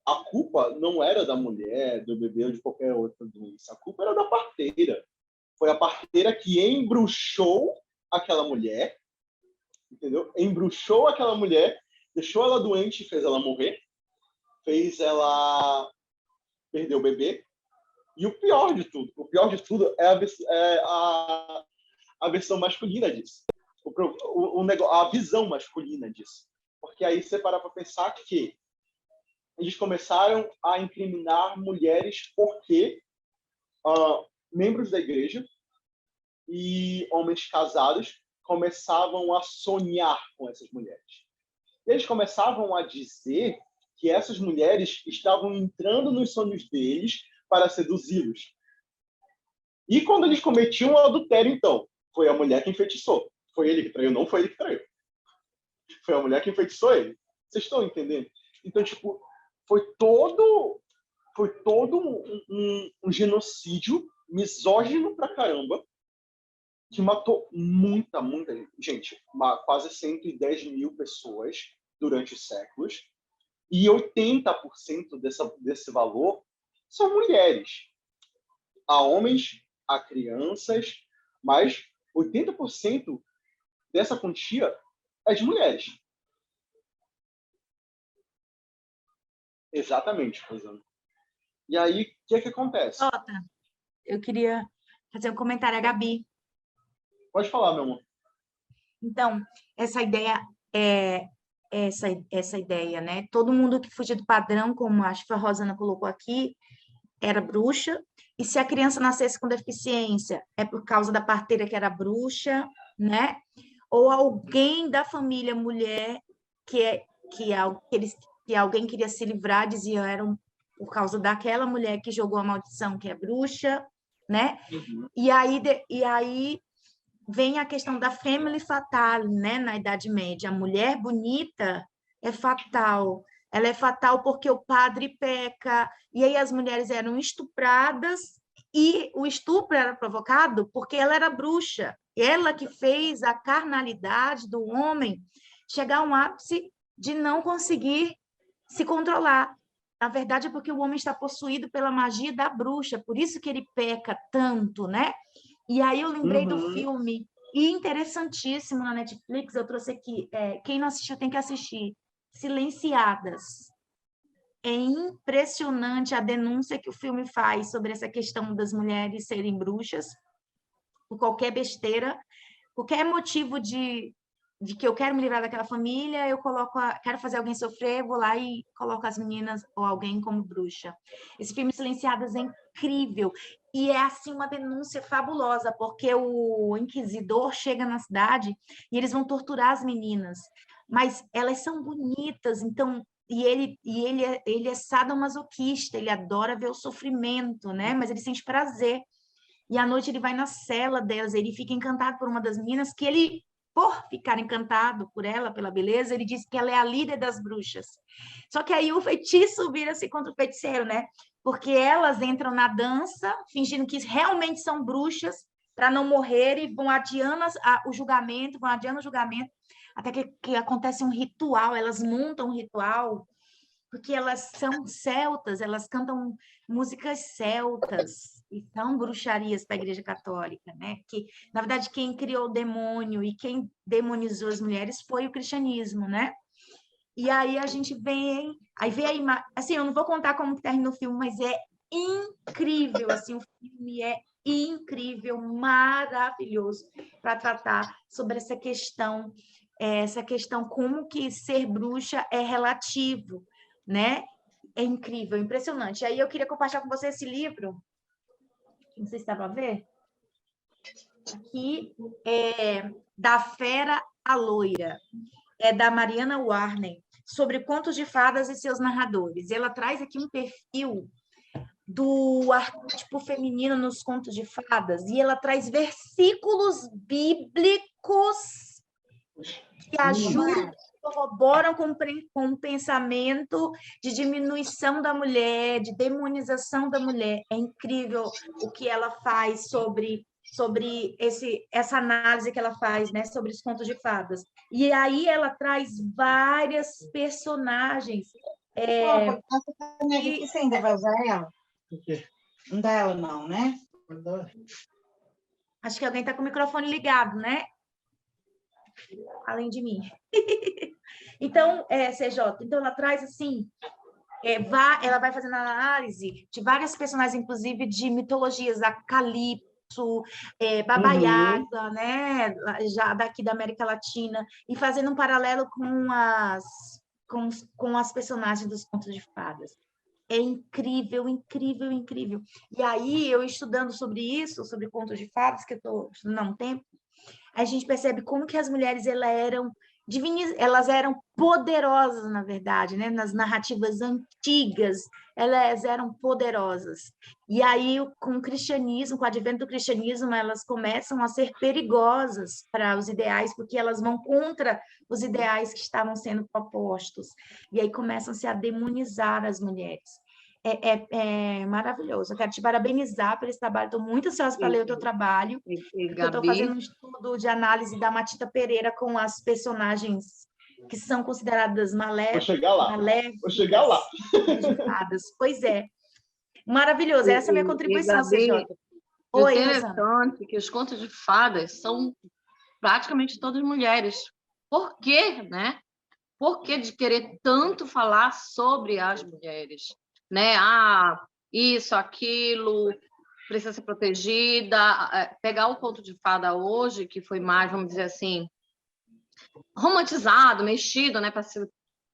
a culpa não era da mulher, do bebê ou de qualquer outra doença. A culpa era da parteira. Foi a parteira que embruxou aquela mulher, entendeu? Embruxou aquela mulher, deixou ela doente e fez ela morrer, fez ela perder o bebê, E o pior de tudo é a versão masculina disso. A visão masculina disso. Porque aí você para pensar que eles começaram a incriminar mulheres porque membros da igreja e homens casados começavam a sonhar com essas mulheres. E eles começavam a dizer que essas mulheres estavam entrando nos sonhos deles para seduzi-los. E quando eles cometiam o adultério, então, foi a mulher que enfeitiçou. Foi ele que traiu, não foi ele que traiu. Foi a mulher que enfeitiçou ele. Vocês estão entendendo? Então, tipo, foi todo um genocídio misógino pra caramba, que matou muita gente, quase 110 mil pessoas durante os séculos, e 80% desse valor são mulheres. Há homens, há crianças, mas 80% dessa quantia é de mulheres. Exatamente, Rosana. E aí, o que é que acontece? Jota, eu queria fazer um comentário a Gabi. Pode falar, meu amor. Então, essa ideia essa ideia, né? Todo mundo que fugia do padrão, como acho que a Rosana colocou aqui, era bruxa. E se a criança nascesse com deficiência, é por causa da parteira que era bruxa, né? Ou alguém da família mulher que alguém queria se livrar, dizia era por causa daquela mulher que jogou a maldição, que é bruxa, né? Uhum. E aí vem a questão da femme fatale, né, na Idade Média. A mulher bonita é fatal. Ela é fatal porque o padre peca, e aí as mulheres eram estupradas, e o estupro era provocado porque ela era bruxa. Ela que fez a carnalidade do homem chegar a um ápice de não conseguir se controlar. Na verdade, é porque o homem está possuído pela magia da bruxa, por isso que ele peca tanto, né? E aí eu lembrei do filme, e interessantíssimo na Netflix, eu trouxe aqui, quem não assistiu tem que assistir, Silenciadas. É impressionante a denúncia que o filme faz sobre essa questão das mulheres serem bruxas, por qualquer besteira, qualquer motivo de que eu quero me livrar daquela família, eu quero fazer alguém sofrer, vou lá e coloco as meninas ou alguém como bruxa. Esse filme Silenciadas é incrível. E é, assim, uma denúncia fabulosa, porque o inquisidor chega na cidade e eles vão torturar as meninas. Mas elas são bonitas, então... ele é sadomasoquista, ele adora ver o sofrimento, né? Mas ele sente prazer. E à noite ele vai na cela delas, ele fica encantado por uma das meninas, que ele, por ficar encantado por ela, pela beleza, ele diz que ela é a líder das bruxas. Só que aí o feitiço vira-se contra o feiticeiro, né? Porque elas entram na dança, fingindo que realmente são bruxas, para não morrer, e vão adiando o julgamento, até que acontece um ritual, elas montam um ritual, porque elas são celtas, elas cantam músicas celtas, e são bruxarias para a Igreja Católica, né? Que, na verdade, quem criou o demônio e quem demonizou as mulheres foi o cristianismo, né? E aí a gente vê a imagem, assim, eu não vou contar como que termina o filme, mas é incrível, assim, o filme é incrível, maravilhoso, para tratar sobre essa questão como que ser bruxa é relativo, né? É incrível, impressionante. Aí eu queria compartilhar com você esse livro, não sei se dá para ver, aqui, Da Fera à Loira, é da Mariana Warner, sobre contos de fadas e seus narradores. Ela traz aqui um perfil do arquétipo feminino nos contos de fadas, e ela traz versículos bíblicos que ajudam, corroboram com o pensamento de diminuição da mulher, de demonização da mulher. É incrível o que ela faz sobre essa análise que ela faz, né, sobre os contos de fadas. E aí ela traz várias personagens. Você ainda vai usar ela? Não dá ela não, né? Acho que alguém está com o microfone ligado, né? Além de mim. Então, CJ, então ela traz assim ela vai fazendo análise de várias personagens, inclusive de mitologias, a Calypso, Baba Uhum. Yaga, né? Já daqui da América Latina, e fazendo um paralelo com as personagens dos contos de fadas. É incrível, incrível, incrível. E aí, eu estudando sobre isso, sobre contos de fadas, que eu estou estudando há um tempo, a gente percebe como que as mulheres elas eram poderosas, na verdade, né? Nas narrativas antigas, elas eram poderosas. E aí, com o cristianismo, com o advento do cristianismo, elas começam a ser perigosas para os ideais, porque elas vão contra os ideais que estavam sendo propostos. E aí começam-se a demonizar as mulheres. É maravilhoso. Eu quero te parabenizar por esse trabalho. Estou muito ansiosa para ler o teu trabalho, porque eu estou Gabi, fazendo um estudo de análise da Matita Pereira com as personagens que são consideradas Vou chegar lá. Vou chegar maléficas, lá. de fadas. Pois é. Maravilhoso. Essa é a minha contribuição, Gabi, CJ. o Oi, Rosana. interessante é que os contos de fadas são praticamente todas mulheres. Por quê, né? Por que de querer tanto falar sobre as mulheres? Né? Isso, aquilo, precisa ser protegida. Pegar o conto de fada hoje, que foi mais, vamos dizer assim, romantizado, mexido, né,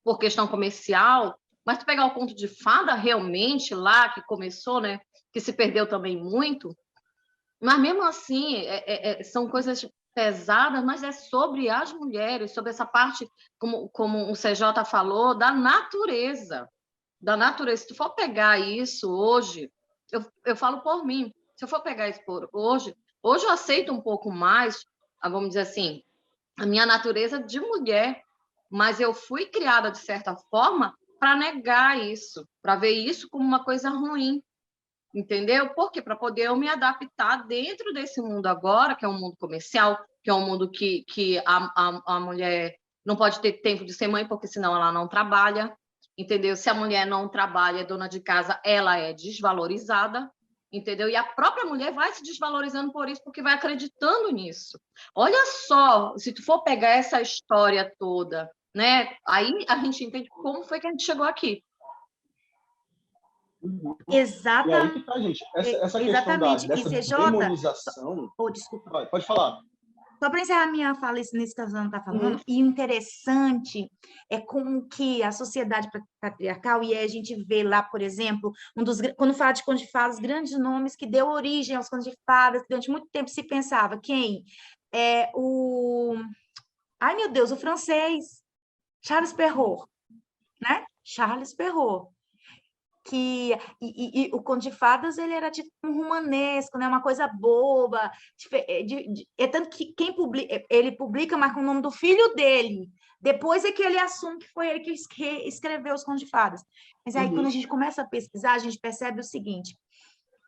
por questão comercial, mas tu pegar o conto de fada realmente lá, que começou, né, que se perdeu também muito, mas mesmo assim, são coisas pesadas, mas é sobre as mulheres, sobre essa parte, como o CJ falou, da natureza. Da natureza. Se tu for pegar isso hoje, eu falo por mim, se eu for pegar isso por hoje eu aceito um pouco mais, vamos dizer assim, a minha natureza de mulher, mas eu fui criada, de certa forma, para negar isso, para ver isso como uma coisa ruim. Entendeu? Porque para poder eu me adaptar dentro desse mundo agora, que é um mundo comercial, que é um mundo que a mulher não pode ter tempo de ser mãe, porque senão ela não trabalha, entendeu? Se a mulher não trabalha, é dona de casa, ela é desvalorizada, entendeu? E a própria mulher vai se desvalorizando por isso, porque vai acreditando nisso. Olha só, se tu for pegar essa história toda, né? Aí a gente entende como foi que a gente chegou aqui. Uhum. E aí que Exatamente. tá, gente. Essa questão Exatamente. E dessa CJ, demonização. desculpa. Pode falar. Só para encerrar minha fala, isso nisso que a Zana está Uhum. falando, e o interessante é como que a sociedade patriarcal, e aí a gente vê lá, por exemplo, quando fala de contos de fadas, grandes nomes que deu origem aos contos de fadas, que durante muito tempo se pensava, quem? Ai, meu Deus, o francês, Charles Perrault, né? Charles Perrault. E o Conto de Fadas ele era tipo um romanesco, né? Uma coisa boba. É tanto que ele publica, mas com o nome do filho dele. Depois é que ele assume que foi ele que escreveu os Contos de Fadas. Mas aí, quando a gente começa a pesquisar, a gente percebe o seguinte,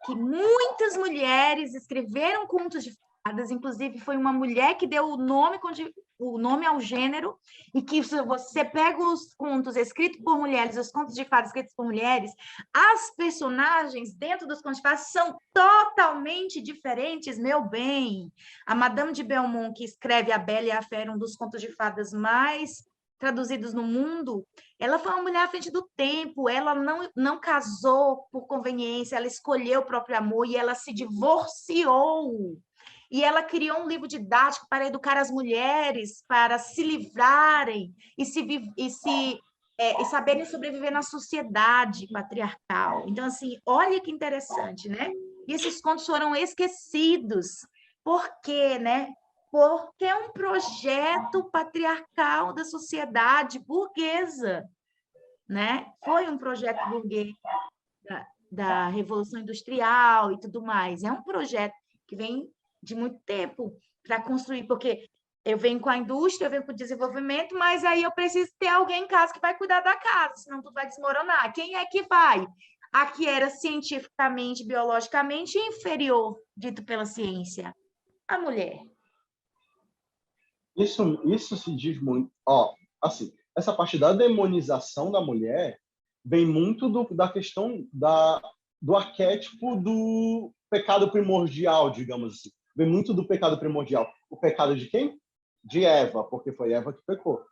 que muitas mulheres escreveram contos de fadas, inclusive foi uma mulher que deu o nome ao gênero, e que se você pega os contos escritos por mulheres, os contos de fadas escritos por mulheres, as personagens dentro dos contos de fadas são totalmente diferentes, meu bem. A Madame de Belmont, que escreve A Bela e a Fera, um dos contos de fadas mais traduzidos no mundo, ela foi uma mulher à frente do tempo, ela não casou por conveniência, ela escolheu o próprio amor e ela se divorciou. E ela criou um livro didático para educar as mulheres, para se livrarem e saberem sobreviver na sociedade patriarcal. Então, assim, olha que interessante, né? E esses contos foram esquecidos. Por quê, né? Porque é um projeto patriarcal da sociedade burguesa, né? Foi um projeto burguês da Revolução Industrial e tudo mais. É um projeto que vem de muito tempo para construir, porque eu venho com a indústria, eu venho com o desenvolvimento, mas aí eu preciso ter alguém em casa que vai cuidar da casa, senão tudo vai desmoronar. Quem é que vai? A que era cientificamente, biologicamente inferior, dito pela ciência, a mulher. Isso se diz muito. Ó, assim, essa parte da demonização da mulher vem muito da questão do arquétipo do pecado primordial, digamos assim. Vem muito do pecado primordial. O pecado de quem? De Eva, porque foi Eva que pecou.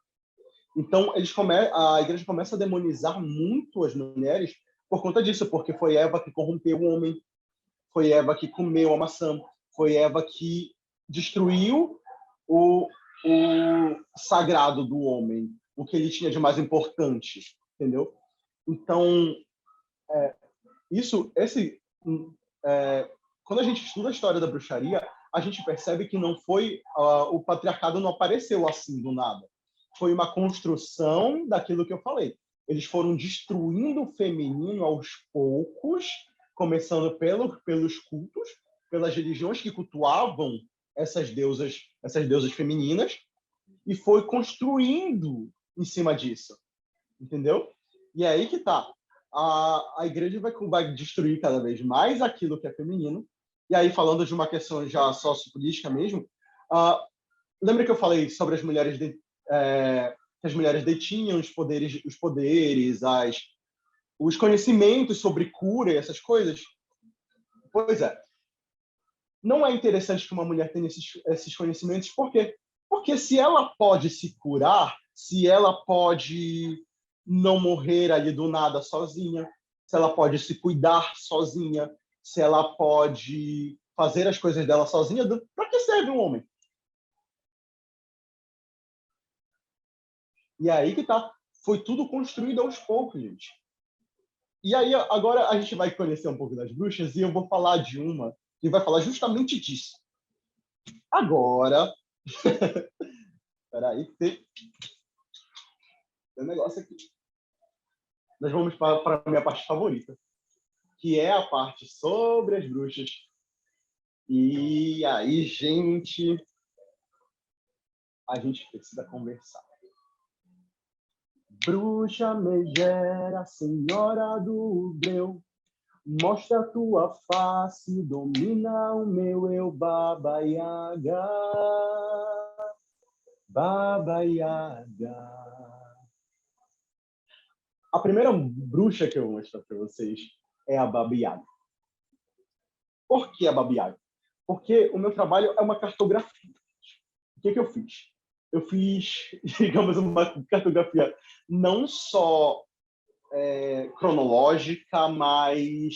Então, a igreja começa a demonizar muito as mulheres por conta disso, porque foi Eva que corrompeu o homem, foi Eva que comeu a maçã, foi Eva que destruiu o sagrado do homem, o que ele tinha de mais importante, entendeu? Então, quando a gente estuda a história da bruxaria, a gente percebe que não foi o patriarcado não apareceu assim do nada. Foi uma construção daquilo que eu falei. Eles foram destruindo o feminino aos poucos, começando pelos cultos, pelas religiões que cultuavam essas deusas femininas, e foi construindo em cima disso, entendeu? E é aí que tá. A igreja vai destruir cada vez mais aquilo que é feminino. E aí, falando de uma questão já sociopolítica mesmo, lembra que eu falei sobre as mulheres que as mulheres detinham os poderes, os conhecimentos sobre cura e essas coisas? Pois é. Não é interessante que uma mulher tenha esses conhecimentos, por quê? Porque se ela pode se curar, se ela pode não morrer ali do nada sozinha, se ela pode se cuidar sozinha, se ela pode fazer as coisas dela sozinha, para que serve um homem? E é aí que tá. Foi tudo construído aos poucos, gente. E aí, agora a gente vai conhecer um pouco das bruxas e eu vou falar de uma que vai falar justamente disso. Agora, peraí, tem um negócio aqui. Nós vamos para a minha parte favorita, que é a parte sobre as bruxas. E aí, gente, a gente precisa conversar. Bruxa megera, senhora do breu, mostra a tua face, domina o meu eu, Baba Yaga. Baba Yaga. A primeira bruxa que eu vou mostrar para vocês é a Baba Yaga. Por que a Baba Yaga? Porque o meu trabalho é uma cartografia. O que eu fiz? Eu fiz, digamos, uma cartografia não só cronológica, mas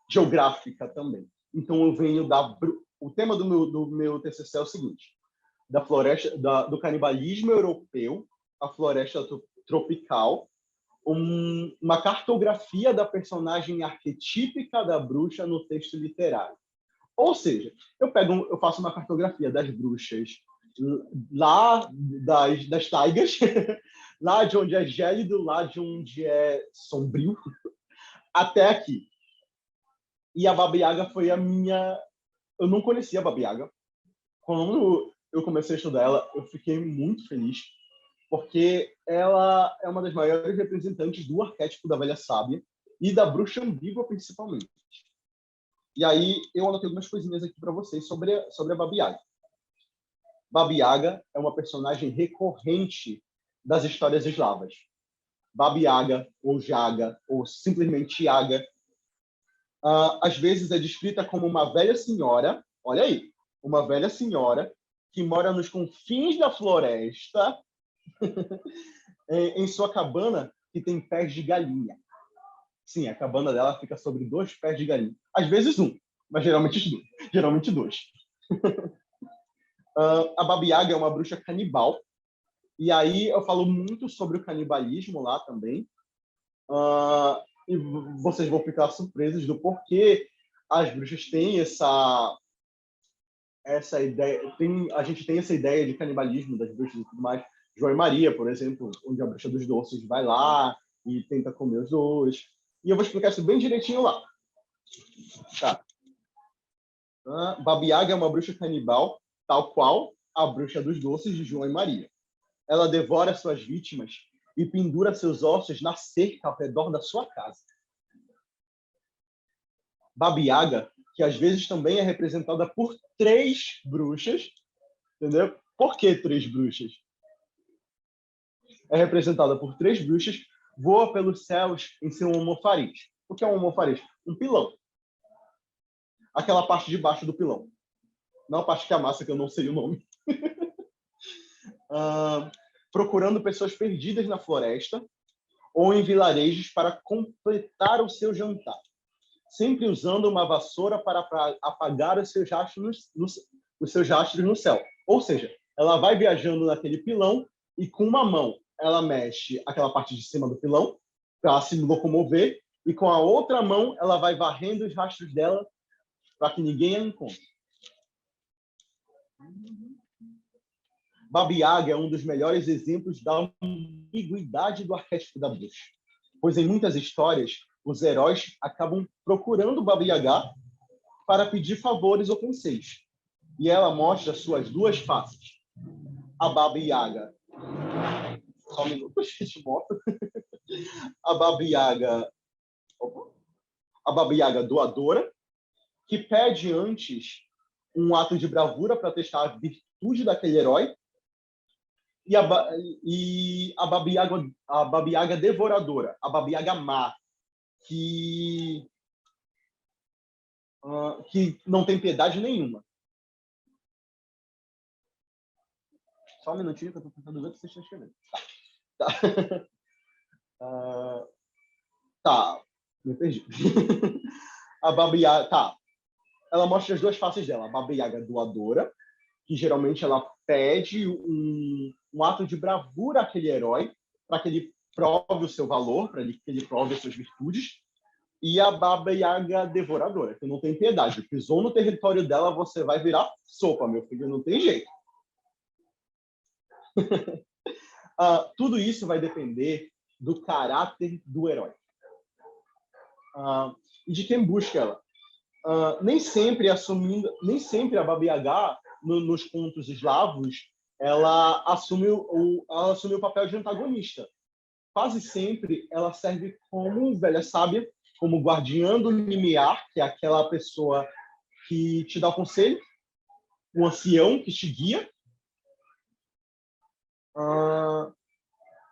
geográfica também. Então, eu venho o tema do meu TCC é o seguinte: da floresta, do canibalismo europeu à floresta tropical, uma cartografia da personagem arquetípica da bruxa no texto literário. Ou seja, eu faço uma cartografia das bruxas lá das taigas, lá de onde é gélido, lá de onde é sombrio, até aqui. E a Baba Yaga foi a minha... Eu não conhecia a Baba Yaga. Quando eu comecei a estudar ela, eu fiquei muito feliz, porque ela é uma das maiores representantes do arquétipo da velha sábia e da bruxa ambígua, principalmente. E aí, eu anotei algumas coisinhas aqui para vocês sobre a Baba Yaga. Baba Yaga é uma personagem recorrente das histórias eslavas. Baba Yaga, ou Jaga, ou simplesmente Yaga, às vezes é descrita como uma velha senhora, olha aí, uma velha senhora que mora nos confins da floresta, em sua cabana que tem pés de galinha. Sim, a cabana dela fica sobre 2 pés de galinha. Às vezes 1, mas geralmente 2. A Baba Yaga é uma bruxa canibal. E aí eu falo muito sobre o canibalismo lá também. E vocês vão ficar surpresos do porquê as bruxas têm essa ideia. A gente tem essa ideia de canibalismo das bruxas e tudo mais. João e Maria, por exemplo, onde a bruxa dos doces vai lá e tenta comer os dois. E eu vou explicar isso bem direitinho lá. Tá. Baba Yaga é uma bruxa canibal, tal qual a bruxa dos doces de João e Maria. Ela devora suas vítimas e pendura seus ossos na cerca ao redor da sua casa. Baba Yaga, que às vezes também é representada por 3 bruxas, entendeu? Por que 3 bruxas? É representada por 3 bruxas, voa pelos céus em seu almofariz. O que é um almofariz? Um pilão. Aquela parte de baixo do pilão. Não a parte que amassa, que eu não sei o nome. procurando pessoas perdidas na floresta ou em vilarejos para completar o seu jantar, sempre usando uma vassoura para apagar os seus rastros no céu. Ou seja, ela vai viajando naquele pilão e com uma mão ela mexe aquela parte de cima do pilão para se locomover e com a outra mão ela vai varrendo os rastros dela para que ninguém a encontre. Baba Yaga é um dos melhores exemplos da ambiguidade do arquétipo da bruxa, pois em muitas histórias os heróis acabam procurando Baba Yaga para pedir favores ou conselhos, e ela mostra suas duas faces. A Baba Yaga... Só um minuto, gente, moto. A Baba Yaga... A Baba Yaga doadora, que pede antes um ato de bravura para testar a virtude daquele herói, e a Baba Yaga devoradora, a Baba Yaga má, que não tem piedade nenhuma. Só um minutinho que eu estou tentando ver o que vocês estão escrevendo. Tá, me perdi. A Baba Yaga, tá. Ela mostra as duas faces dela. A Baba Yaga doadora, que geralmente ela pede um ato de bravura àquele herói, para que ele prove o seu valor, para que ele prove as suas virtudes. E a Baba Yaga devoradora, que não tem piedade. Pisou no território dela, você vai virar sopa, meu filho, não tem jeito. Tudo isso vai depender do caráter do herói. E de quem busca ela. Nem sempre a Baba Yaga, nos contos eslavos, ela assume o papel de antagonista. Quase sempre ela serve como velha sábia, como guardiã do limiar, que é aquela pessoa que te dá o conselho, um ancião que te guia.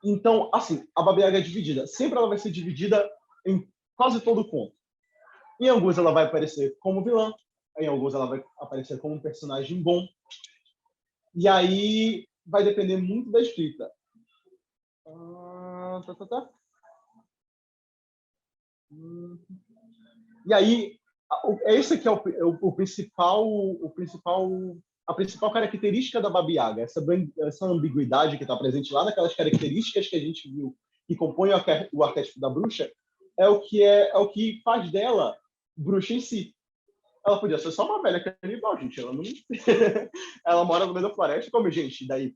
Então, assim, a Baba Yaga é dividida. Sempre ela vai ser dividida em quase todo o conto. Em alguns ela vai aparecer como vilã, em alguns ela vai aparecer como um personagem bom. E aí vai depender muito da escrita. E aí, esse aqui é a principal característica da Baba Yaga, essa ambiguidade que está presente lá naquelas características que a gente viu que compõem o arquétipo da bruxa, é o que faz dela bruxa em si. Ela podia ser só uma velha canibal, gente. Ela não... ela mora no meio da floresta, come gente, daí.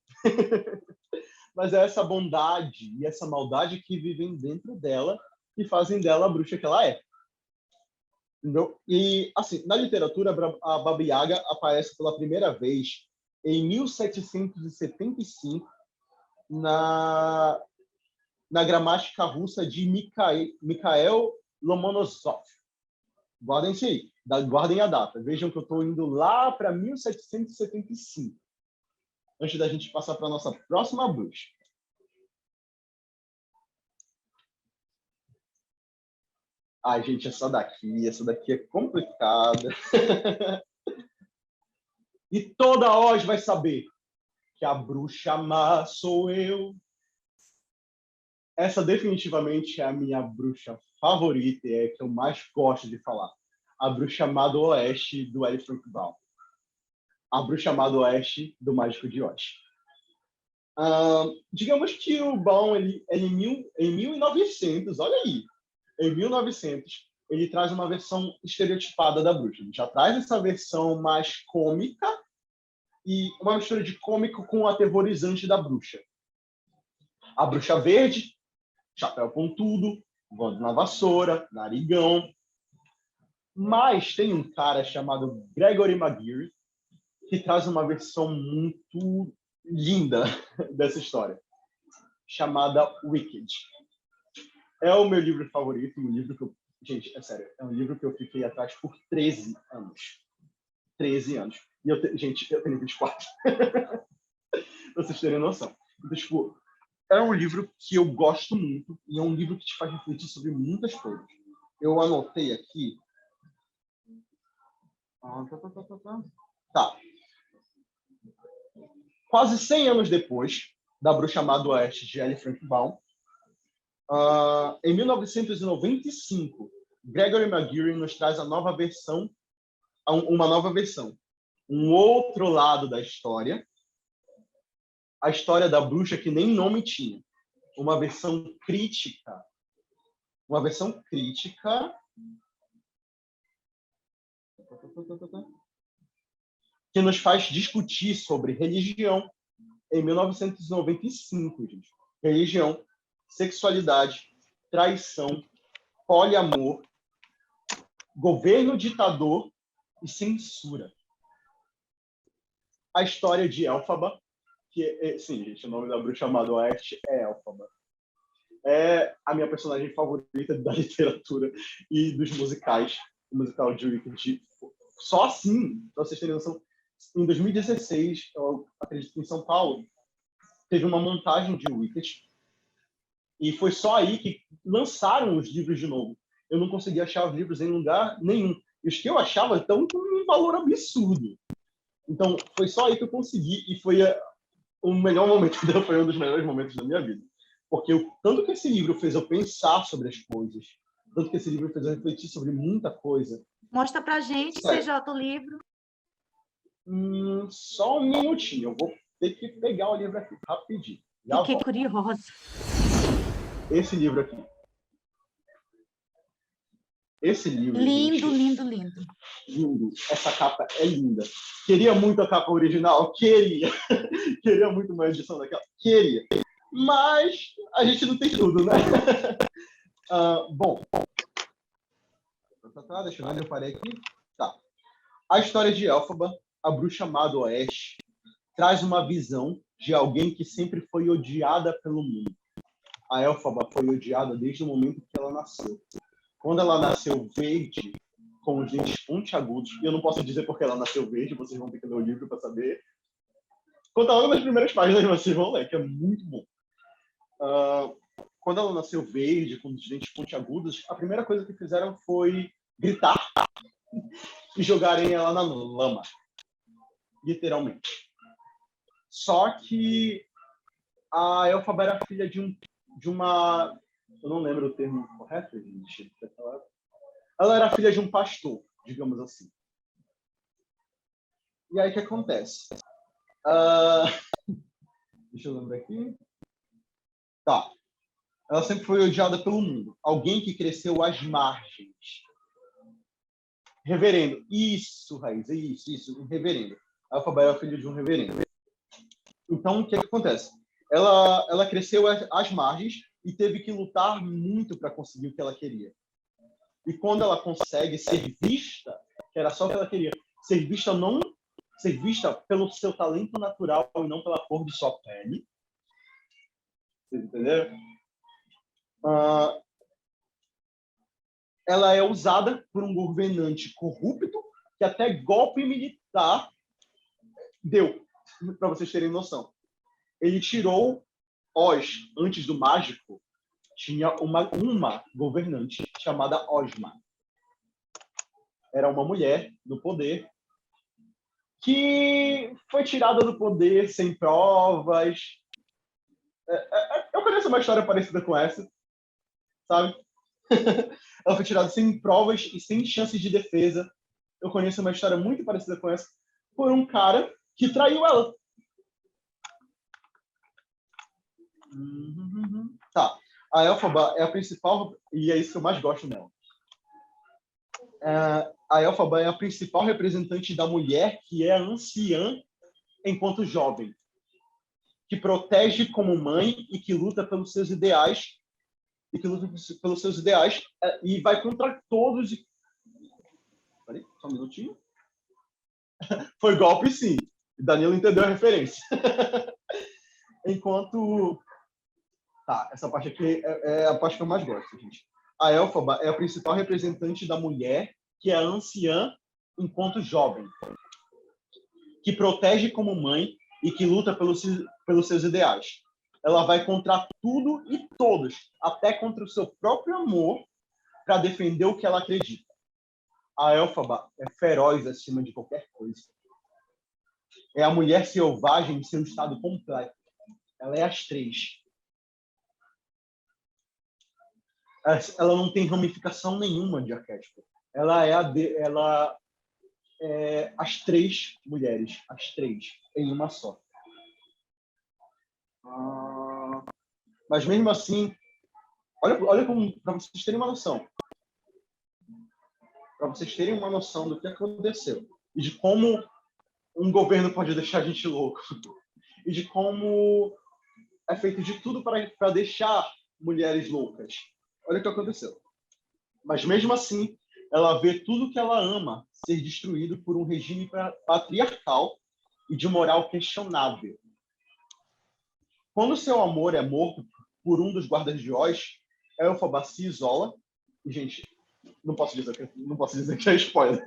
Mas é essa bondade e essa maldade que vivem dentro dela e fazem dela a bruxa que ela é. Entendeu? E, assim, na literatura, a Baba Yaga aparece pela primeira vez em 1775 na gramática russa de Mikhail Lomonosov. Guardem isso aí, guardem a data. Vejam que eu estou indo lá para 1775, antes da gente passar para a nossa próxima bruxa. Ai, gente, essa daqui é complicada. E toda Oz vai saber que a bruxa má sou eu. Essa definitivamente é a minha bruxa favorita e é a que eu mais gosto de falar. A bruxa má do Oeste, do L. Frank Baum. A bruxa má do Oeste, do Mágico de Oz. Digamos que o Baum, em 1900, olha aí, em 1900, ele traz uma versão estereotipada da bruxa. Ele já traz essa versão mais cômica e uma mistura de cômico com aterrorizante da bruxa. A bruxa verde, chapéu pontudo, voando na vassoura, narigão. Mas tem um cara chamado Gregory Maguire que traz uma versão muito linda dessa história, chamada Wicked. É o meu livro favorito, um livro que gente, é sério, é um livro que eu fiquei atrás por 13 anos. 13 anos. E gente, eu tenho 24. Pra vocês terem noção. Então, tipo, é um livro que eu gosto muito e é um livro que te faz refletir sobre muitas coisas. Eu anotei aqui. Tá. Quase 100 anos depois, da Bruxa Má do Oeste, de L. Frank Baum. Em 1995, Gregory Maguire nos traz uma nova versão, um outro lado da história, a história da bruxa que nem nome tinha, uma versão crítica que nos faz discutir sobre religião em 1995, gente. Religião, sexualidade, traição, poliamor, governo ditador e censura. A história de Elphaba, sim, gente, o nome da bruxa má do Oeste é Elphaba. É a minha personagem favorita da literatura e dos musicais, o musical de Wicked. Só assim, para vocês terem noção, em 2016, eu acredito que em São Paulo, teve uma montagem de Wicked, e foi só aí que lançaram os livros de novo. Eu não conseguia achar os livros em lugar nenhum. E os que eu achava estão com um valor absurdo. Então, foi só aí que eu consegui, e foi o melhor momento, foi um dos melhores momentos da minha vida. Porque tanto que esse livro fez eu pensar sobre as coisas, tanto que esse livro fez eu refletir sobre muita coisa. Mostra pra gente, CJ, o livro. Só um minutinho, eu vou ter que pegar o livro aqui, rapidinho. Fiquei curiosa. Esse livro aqui. Esse livro... Lindo, gente, lindo, lindo. Lindo. Essa capa é linda. Queria muito a capa original? Queria. Queria muito uma edição daquela? Queria. Mas a gente não tem tudo, né? Bom. Deixa eu ver onde eu parei aqui. Tá. A história de Elphaba, a bruxa má do Oeste, traz uma visão de alguém que sempre foi odiada pelo mundo. A Elphaba foi odiada desde o momento que ela nasceu. Quando ela nasceu verde, com os dentes pontiagudos, e eu não posso dizer porque ela nasceu verde, vocês vão ter que ler o livro para saber. Conta logo nas primeiras páginas, vocês vão ler, que é muito bom. Quando ela nasceu verde, com os dentes pontiagudos, a primeira coisa que fizeram foi gritar e jogarem ela na lama. Literalmente. Só que a Elphaba era filha de uma... Eu não lembro o termo correto, gente. Ela era filha de um pastor, digamos assim. E aí o que acontece? Deixa eu lembrar aqui. Tá. Ela sempre foi odiada pelo mundo. Alguém que cresceu às margens. Reverendo. Isso, Raiz. Isso. Reverendo. A Elphaba era filha de um reverendo. Então, o que acontece? Ela cresceu às margens e teve que lutar muito para conseguir o que ela queria. E quando ela consegue ser vista, que era só o que ela queria, ser vista pelo seu talento natural e não pela cor de sua pele. Vocês entenderam? Ela é usada por um governante corrupto que até golpe militar deu, para vocês terem noção. Ele tirou Oz, antes do mágico, tinha uma governante chamada Ozma. Era uma mulher do poder que foi tirada do poder sem provas. Eu conheço uma história parecida com essa, sabe? Ela foi tirada sem provas e sem chances de defesa. Eu conheço uma história muito parecida com essa por um cara que traiu ela. Tá. A Elphaba é a principal, e é isso que eu mais gosto nela. A Elphaba é a principal representante da mulher que é anciã enquanto jovem, que protege como mãe e que luta pelos seus ideais, e vai contra todos. Peraí, só um minutinho. Foi golpe, sim. Danilo entendeu a referência. Enquanto... Tá, essa parte aqui é a parte que eu mais gosto, gente. A Elphaba é a principal representante da mulher que é anciã enquanto jovem, que protege como mãe e que luta pelos seus ideais. Ela vai contra tudo e todos, até contra o seu próprio amor, para defender o que ela acredita. A Elphaba é feroz acima de qualquer coisa. É a mulher selvagem em seu estado completo. Ela é as três. Ela não tem ramificação nenhuma de arquétipo. Ela é as três mulheres, as três, em uma só. Mas mesmo assim, olha como, para vocês terem uma noção. Para vocês terem uma noção do que aconteceu. E de como um governo pode deixar a gente louco. E de como é feito de tudo para deixar mulheres loucas. Olha o que aconteceu. Mas mesmo assim, ela vê tudo que ela ama ser destruído por um regime patriarcal e de moral questionável. Quando seu amor é morto por um dos guardas de Oz, Elphaba se isola. E, gente, não posso dizer que é spoiler.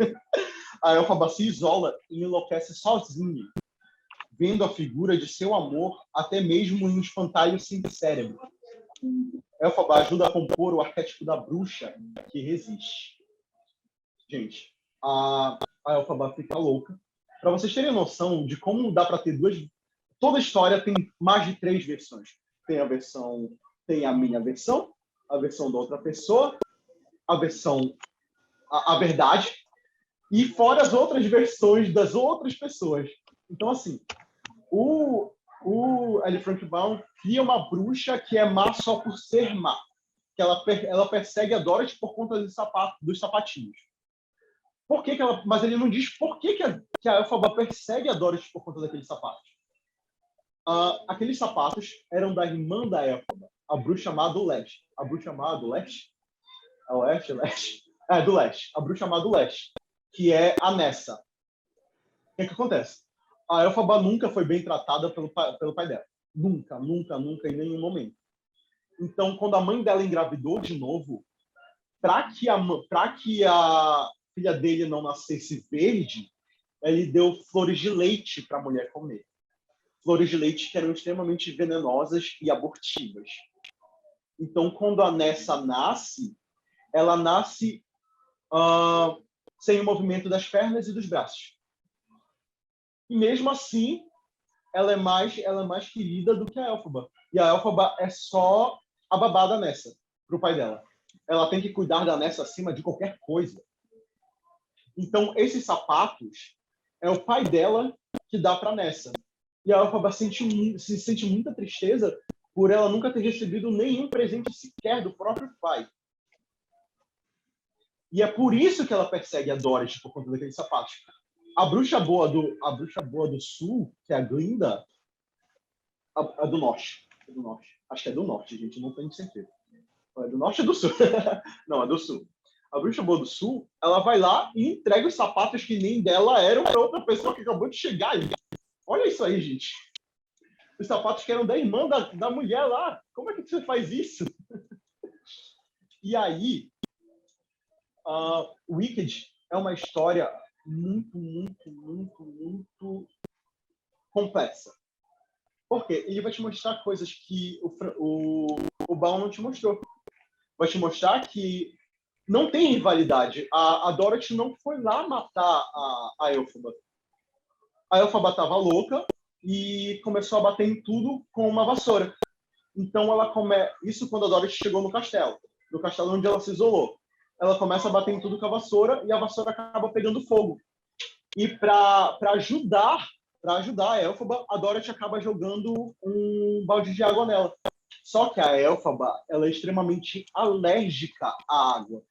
A Elphaba se isola e enlouquece sozinha, vendo a figura de seu amor até mesmo em um espantalho sem cérebro. Elphaba ajuda a compor o arquétipo da bruxa que resiste. Gente, a Elphaba fica louca. Para vocês terem noção de como dá para ter duas... Toda história tem mais de 3 versões. Tem a minha versão, a versão da outra pessoa, a verdade, e fora as outras versões das outras pessoas. Então, assim, o L. Frank Baum cria uma bruxa que é má só por ser má. Que ela persegue a Dorothy por conta dos sapatinhos. Mas ele não diz por que a Elphaba persegue a Dorothy por conta daqueles sapatos. Aqueles sapatos eram da irmã da Elphaba, a bruxa má do Leste. A bruxa má do Leste? É o Leste? É, do Leste. A bruxa má do Leste, que é a Nessa. O que acontece? A Elphaba nunca foi bem tratada pelo pai dela. Nunca, em nenhum momento. Então, quando a mãe dela engravidou de novo, para que a filha dele não nascesse verde, ele deu flores de leite para a mulher comer. Flores de leite que eram extremamente venenosas e abortivas. Então, quando a Nessa nasce, ela nasce sem o movimento das pernas e dos braços. E mesmo assim, ela é mais querida do que a Elphaba. E a Elphaba é só a babá da Nessa, para o pai dela. Ela tem que cuidar da Nessa acima de qualquer coisa. Então, esses sapatos é o pai dela que dá para Nessa. E a Elphaba se sente muita tristeza por ela nunca ter recebido nenhum presente sequer do próprio pai. E é por isso que ela persegue a Dorothy por conta daqueles sapatos. A bruxa boa do sul, que é a Glinda, é do norte. Acho que é do norte, gente, não tenho certeza. É do norte ou do sul? Não, é do sul. A bruxa boa do sul, ela vai lá e entrega os sapatos que nem dela eram para outra pessoa que acabou de chegar ali. Olha isso aí, gente. Os sapatos que eram da irmã da mulher lá. Como é que você faz isso? E aí, Wicked é uma história muito, muito, muito, muito complexa. Por quê? Ele vai te mostrar coisas que o Baum não te mostrou. Vai te mostrar que não tem rivalidade. A Dorothy não foi lá matar a Elphaba. A Elphaba estava louca e começou a bater em tudo com uma vassoura. Então, isso quando a Dorothy chegou no castelo onde ela se isolou. Ela começa a bater em tudo com a vassoura e a vassoura acaba pegando fogo. E para ajudar a Elphaba, a Dorothy acaba jogando um balde de água nela. Só que a Elphaba, ela é extremamente alérgica à água.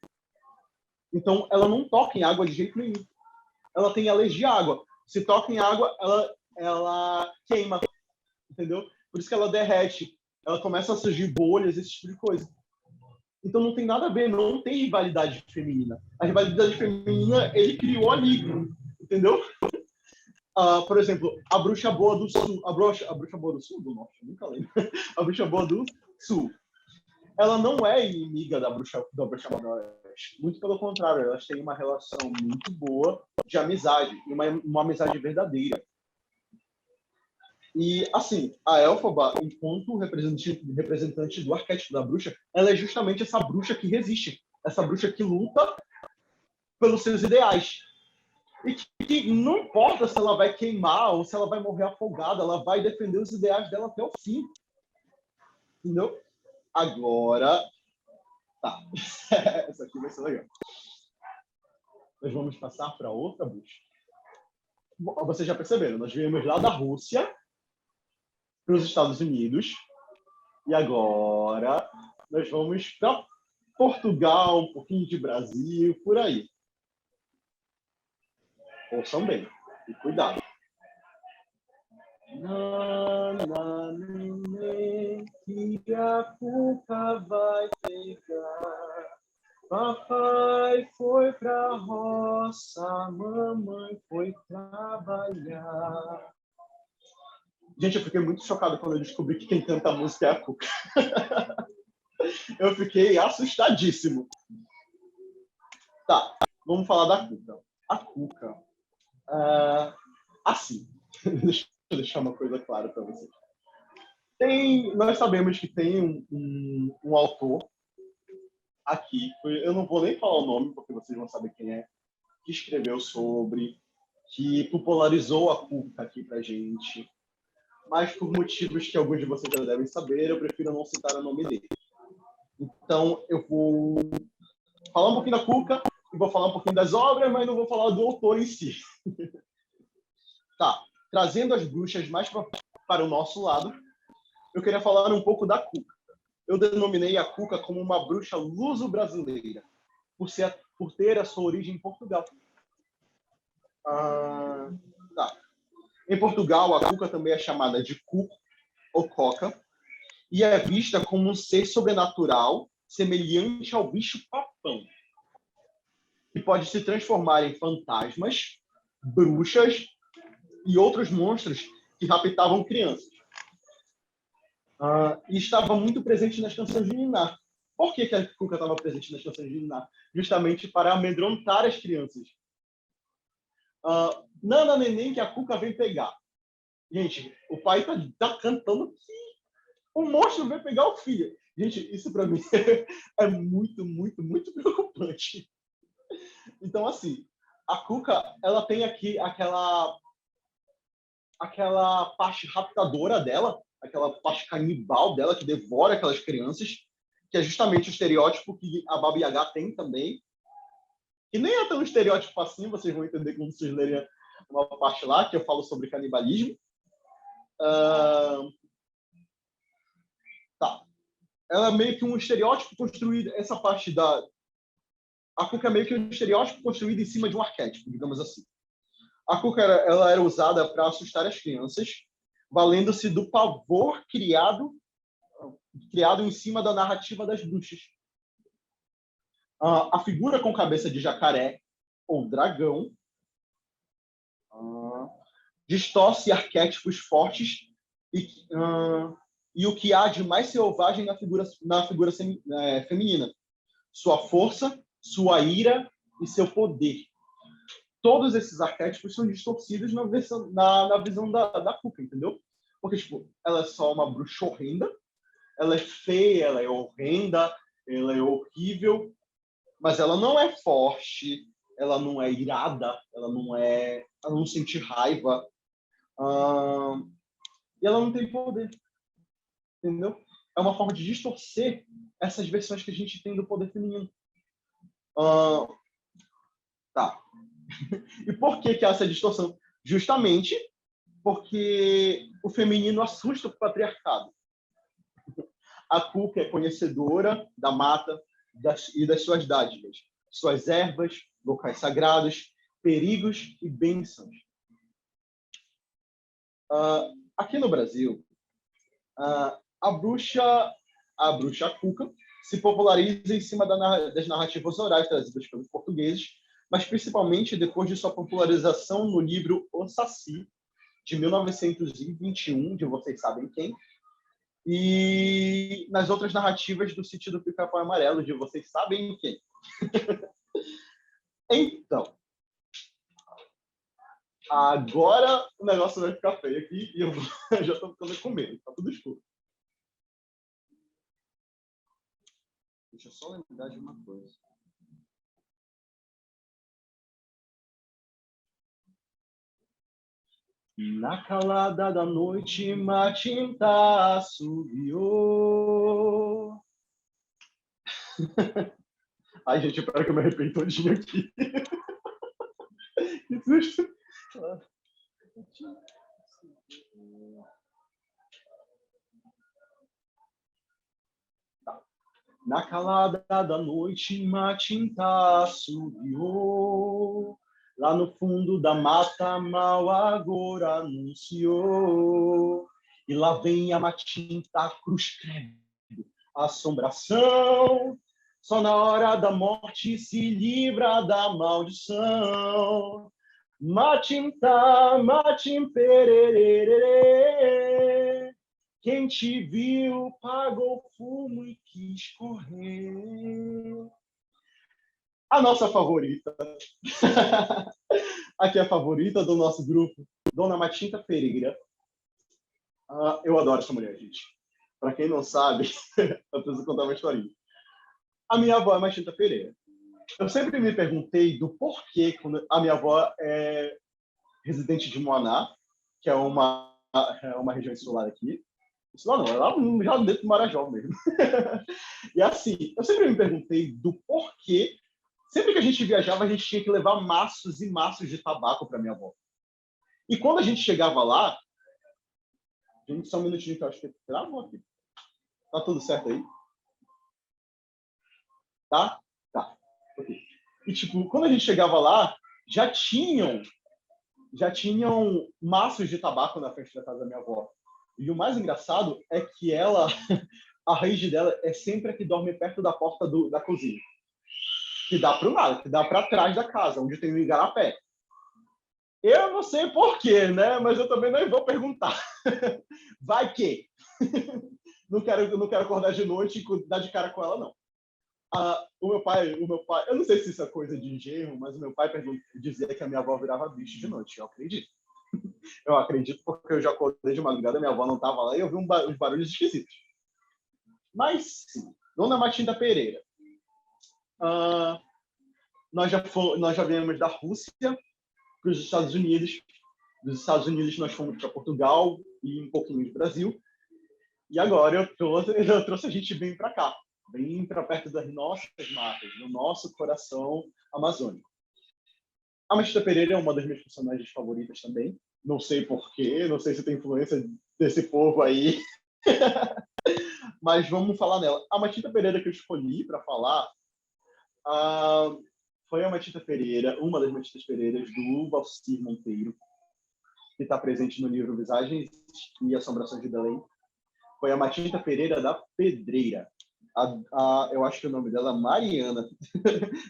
Então, ela não toca em água de jeito nenhum. Ela tem alergia à água. Se toca em água, ela queima. Entendeu? Por isso que ela derrete. Ela começa a surgir bolhas, esse tipo de coisa. Então não tem nada a ver, não tem rivalidade feminina. A rivalidade feminina ele criou ali, entendeu? Por exemplo, a bruxa boa do sul, a bruxa boa do sul, do norte, nunca lembro. A bruxa boa do sul, ela não é inimiga da bruxa boa do oeste. Muito pelo contrário, elas têm uma relação muito boa de amizade, uma amizade verdadeira. E, assim, a Elphaba, enquanto representante do arquétipo da bruxa, ela é justamente essa bruxa que resiste, essa bruxa que luta pelos seus ideais. E que não importa se ela vai queimar ou se ela vai morrer afogada, ela vai defender os ideais dela até o fim. Entendeu? Agora, tá. Essa aqui vai ser legal. Nós vamos passar para outra bruxa. Vocês já perceberam, nós viemos lá da Rússia para os Estados Unidos e agora nós vamos para Portugal, um pouquinho de Brasil, por aí. Ouçam bem e cuidado. Que a cuca vai pegar. Papai foi pra roça, mamãe foi trabalhar. Gente, eu fiquei muito chocado quando eu descobri que quem canta a música é a Cuca. Eu fiquei assustadíssimo. Tá, vamos falar da Cuca. A Cuca, assim, deixa eu deixar uma coisa clara para vocês. Nós sabemos que tem um autor aqui, eu não vou nem falar o nome, porque vocês vão saber quem é, que escreveu sobre, que popularizou a Cuca aqui pra gente. Mas por motivos que alguns de vocês já devem saber, eu prefiro não citar o nome dele. Então, eu vou falar um pouquinho da Cuca e vou falar um pouquinho das obras, mas não vou falar do autor em si. Tá, trazendo as bruxas mais para o nosso lado, eu queria falar um pouco da Cuca. Eu denominei a Cuca como uma bruxa luso-brasileira, por ter a sua origem em Portugal. Tá. Em Portugal, a Cuca também é chamada de Cu ou Coca, e é vista como um ser sobrenatural semelhante ao bicho-papão, que pode se transformar em fantasmas, bruxas e outros monstros que raptavam crianças. E estava muito presente nas canções de Niná. Por que a Cuca estava presente nas canções de Niná? Justamente para amedrontar as crianças. Nana neném que a Cuca vem pegar. Gente, o pai tá cantando que o monstro vem pegar o filho. Gente, isso para mim é muito, muito, muito preocupante. Então, assim, a Cuca, ela tem aqui aquela parte raptadora dela, aquela parte canibal dela que devora aquelas crianças, que é justamente o estereótipo que a Baba Yaga tem também. E nem é tão um estereótipo assim, vocês vão entender quando vocês lerem uma parte lá, que eu falo sobre canibalismo. Tá. Ela é meio que um estereótipo construído, essa parte da... A Cuca é meio que um estereótipo construído em cima de um arquétipo, digamos assim. A Cuca ela era usada para assustar as crianças, valendo-se do pavor criado em cima da narrativa das bruxas. A figura com cabeça de jacaré ou dragão distorce arquétipos fortes e o que há de mais selvagem na figura feminina. Sua força, sua ira e seu poder. Todos esses arquétipos são distorcidos na visão da Cuca, entendeu? Porque, tipo, ela é só uma bruxa horrenda, ela é feia, ela é horrenda, ela é horrível, mas ela não é forte, ela não é irada, ela não sente raiva, e ela não tem poder, entendeu? É uma forma de distorcer essas versões que a gente tem do poder feminino. Tá. E por que há essa distorção? Justamente porque o feminino assusta o patriarcado. A Cuca é conhecedora da mata e das suas dádivas, suas ervas, locais sagrados, perigos e bênçãos. Aqui no Brasil, a bruxa Cuca se populariza em cima das narrativas orais trazidas pelos portugueses, mas principalmente depois de sua popularização no livro O Saci, de 1921, de vocês sabem quem, e nas outras narrativas do Sítio do Pica-Pau Amarelo, de vocês sabem quem. Então, agora o negócio vai ficar feio aqui e eu já estou ficando com medo, está tudo escuro. Deixa eu só lembrar de uma coisa. Na calada da noite, Matinta assobiou. Ai, gente, espera que eu me arrependo todinho aqui. Que susto. Na calada da noite, Matinta assobiou. Lá no fundo da mata, mal agora anunciou. E lá vem a Matinta, cruz credo, assombração. Só na hora da morte se livra da maldição. Matinta, Matim pererê. Quem te viu pagou fumo e quis correr. A nossa favorita. Aqui é a favorita do nosso grupo, Dona Matinta Pereira. Eu adoro essa mulher, gente. Para quem não sabe, eu preciso contar uma historinha. A minha avó é Matinta Pereira. Eu sempre me perguntei do porquê, quando a minha avó é residente de Moaná, que é uma região insular aqui. Insular não, é lá já dentro do Marajó mesmo. E assim, eu sempre me perguntei do porquê. Sempre que a gente viajava, a gente tinha que levar maços e maços de tabaco para minha avó. E quando a gente chegava lá... Gente, só um minutinho que eu acho que travou aqui. Tá tudo certo aí? Tá? Tá. Okay. E, tipo, quando a gente chegava lá, já tinham maços de tabaco na frente da casa da minha avó. E o mais engraçado é que ela... A raiz dela é sempre a que dorme perto da porta da cozinha. Que dá para o nada, que dá para trás da casa, onde tem o igarapé. Eu não sei porquê, né? Mas eu também não vou perguntar. Vai que... Não quero acordar de noite e dar de cara com ela, não. O meu pai, eu não sei se isso é coisa de engenho, mas o meu pai dizia que a minha avó virava bicho de noite. Eu acredito. Eu acredito porque eu já acordei de madrugada, minha avó não estava lá e eu vi uns barulhos esquisitos. Mas, sim, Dona Matinta Pereira. Nós já viemos da Rússia para os Estados Unidos. Dos Estados Unidos nós fomos para Portugal e um pouquinho de Brasil. E agora eu trouxe a gente bem para cá, bem para perto das nossas matas, do nosso coração amazônico. A Matinta Pereira é uma das minhas personagens favoritas também. Não sei porquê, não sei se tem influência desse povo aí. Mas vamos falar nela. A Matinta Pereira que eu escolhi para falar foi a Matinta Pereira, uma das Matintas Pereiras do Valcir Monteiro, que está presente no livro Visagens e Assombrações de Belém. Foi a Matinta Pereira da Pedreira. Eu acho que o nome dela é Mariana.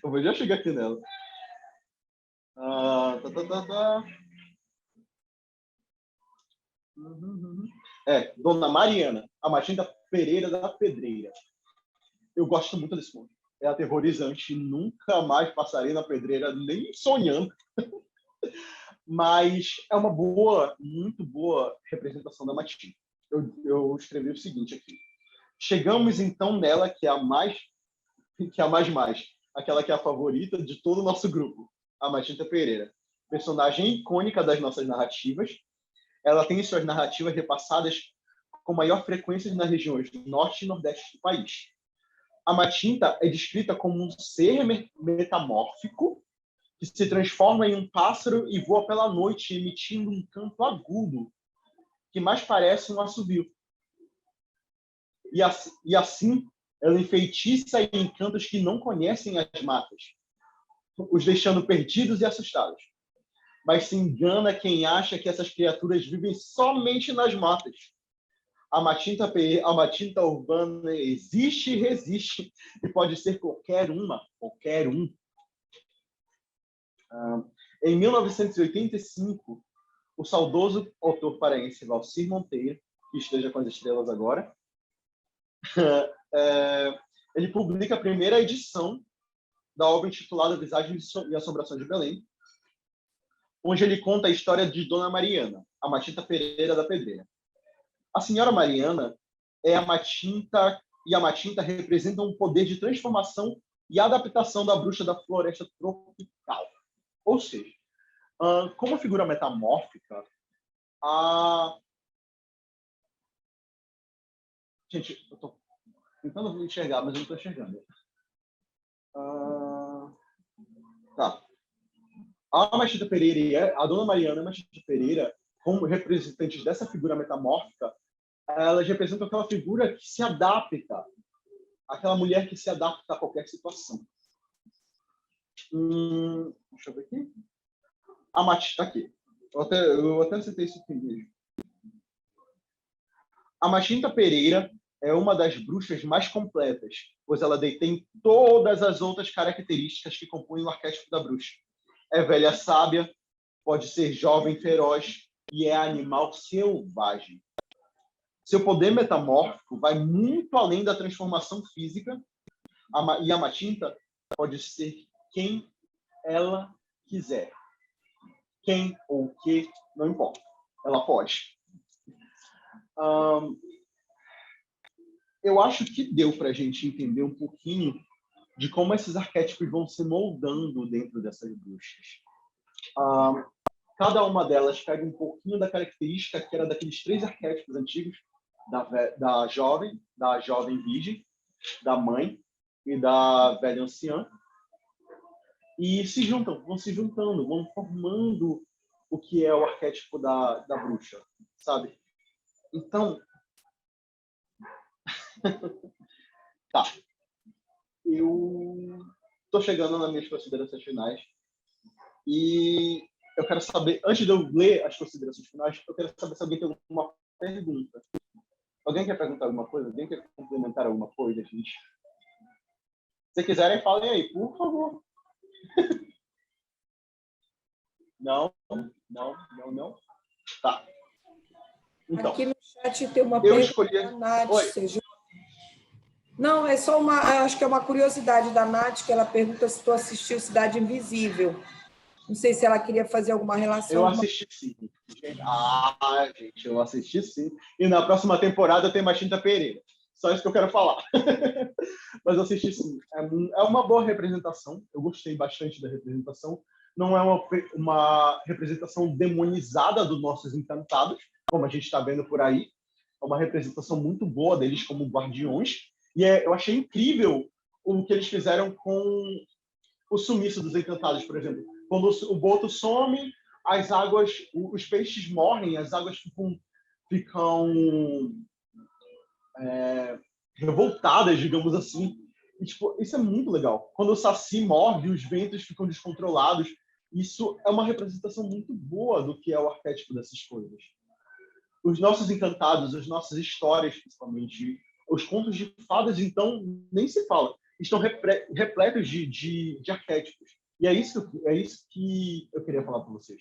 Eu vou já chegar aqui nela. Dona Mariana, a Matinta Pereira da Pedreira. Eu gosto muito desse nome. É aterrorizante. Nunca mais passarei na pedreira, nem sonhando. Mas é uma muito boa representação da Matinta. Eu escrevi o seguinte aqui. Chegamos então nela, que é a mais, aquela que é a favorita de todo o nosso grupo, a Matinta Pereira. Personagem icônica das nossas narrativas. Ela tem suas narrativas repassadas com maior frequência nas regiões norte e nordeste do país. A Matinta é descrita como um ser metamórfico que se transforma em um pássaro e voa pela noite, emitindo um canto agudo, que mais parece um assovio. E assim, ela enfeitiça e encanta os que não conhecem as matas, os deixando perdidos e assustados. Mas se engana quem acha que essas criaturas vivem somente nas matas. A Matinta urbana existe e resiste, e pode ser qualquer um. Em 1985, o saudoso autor paraense Valcir Monteiro, que esteja com as estrelas agora, ele publica a primeira edição da obra intitulada Visagens e Assombrações de Belém, onde ele conta a história de Dona Mariana, a Matinta Pereira da Pedreira. A senhora Mariana é a Matinta, e a Matinta representa um poder de transformação e adaptação da bruxa da floresta tropical. Ou seja, como figura metamórfica, a... Gente, eu tô tentando me enxergar, mas eu não estou enxergando. Tá. A Machita Pereira e a Dona Mariana e a Machita Pereira, como representantes dessa figura metamórfica, elas representam aquela figura que se adapta, aquela mulher que se adapta a qualquer situação. Deixa eu ver aqui. A Machita aqui. Eu até citei isso aqui mesmo. A Machita Pereira é uma das bruxas mais completas, pois ela detém todas as outras características que compõem o arquétipo da bruxa. É velha sábia, pode ser jovem feroz e é animal selvagem. Seu poder metamórfico vai muito além da transformação física e a Machita pode ser quem ela quiser. Quem ou o que, não importa. Ela pode. Eu acho que deu para a gente entender um pouquinho de como esses arquétipos vão se moldando dentro dessas bruxas. Cada uma delas pega um pouquinho da característica que era daqueles 3 arquétipos antigos, da jovem virgem, da mãe e da velha anciã, e se juntam, vão se juntando, vão formando o que é o arquétipo da bruxa, sabe? Então, tá. Eu estou chegando nas minhas considerações finais e eu quero saber, antes de eu ler as considerações finais, eu quero saber se alguém tem alguma pergunta. Alguém quer perguntar alguma coisa? Alguém quer complementar alguma coisa, gente? Se quiserem, falem aí, por favor. Não. Tá. Então, aqui no chat tem uma eu pergunta escolhi... da Nath. Oi. Não, é só acho que é uma curiosidade da Nath, que ela pergunta se tu assistiu Cidade Invisível. Não sei se ela queria fazer alguma relação. Eu assisti sim. Gente, eu assisti sim. E na próxima temporada tem Machita Pereira. Só isso que eu quero falar. Mas eu assisti sim. É uma boa representação. Eu gostei bastante da representação. Não é uma representação demonizada dos nossos encantados, como a gente está vendo por aí. É uma representação muito boa deles como guardiões. E eu achei incrível o que eles fizeram com o sumiço dos encantados, por exemplo. Quando o boto some, as águas, os peixes morrem, as águas ficam revoltadas, digamos assim. E, tipo, isso é muito legal. Quando o Saci morre, os ventos ficam descontrolados. Isso é uma representação muito boa do que é o arquétipo dessas coisas. Os nossos encantados, as nossas histórias, principalmente, os contos de fadas, então, nem se fala. Estão repletos de arquétipos. E é isso que eu queria falar para vocês.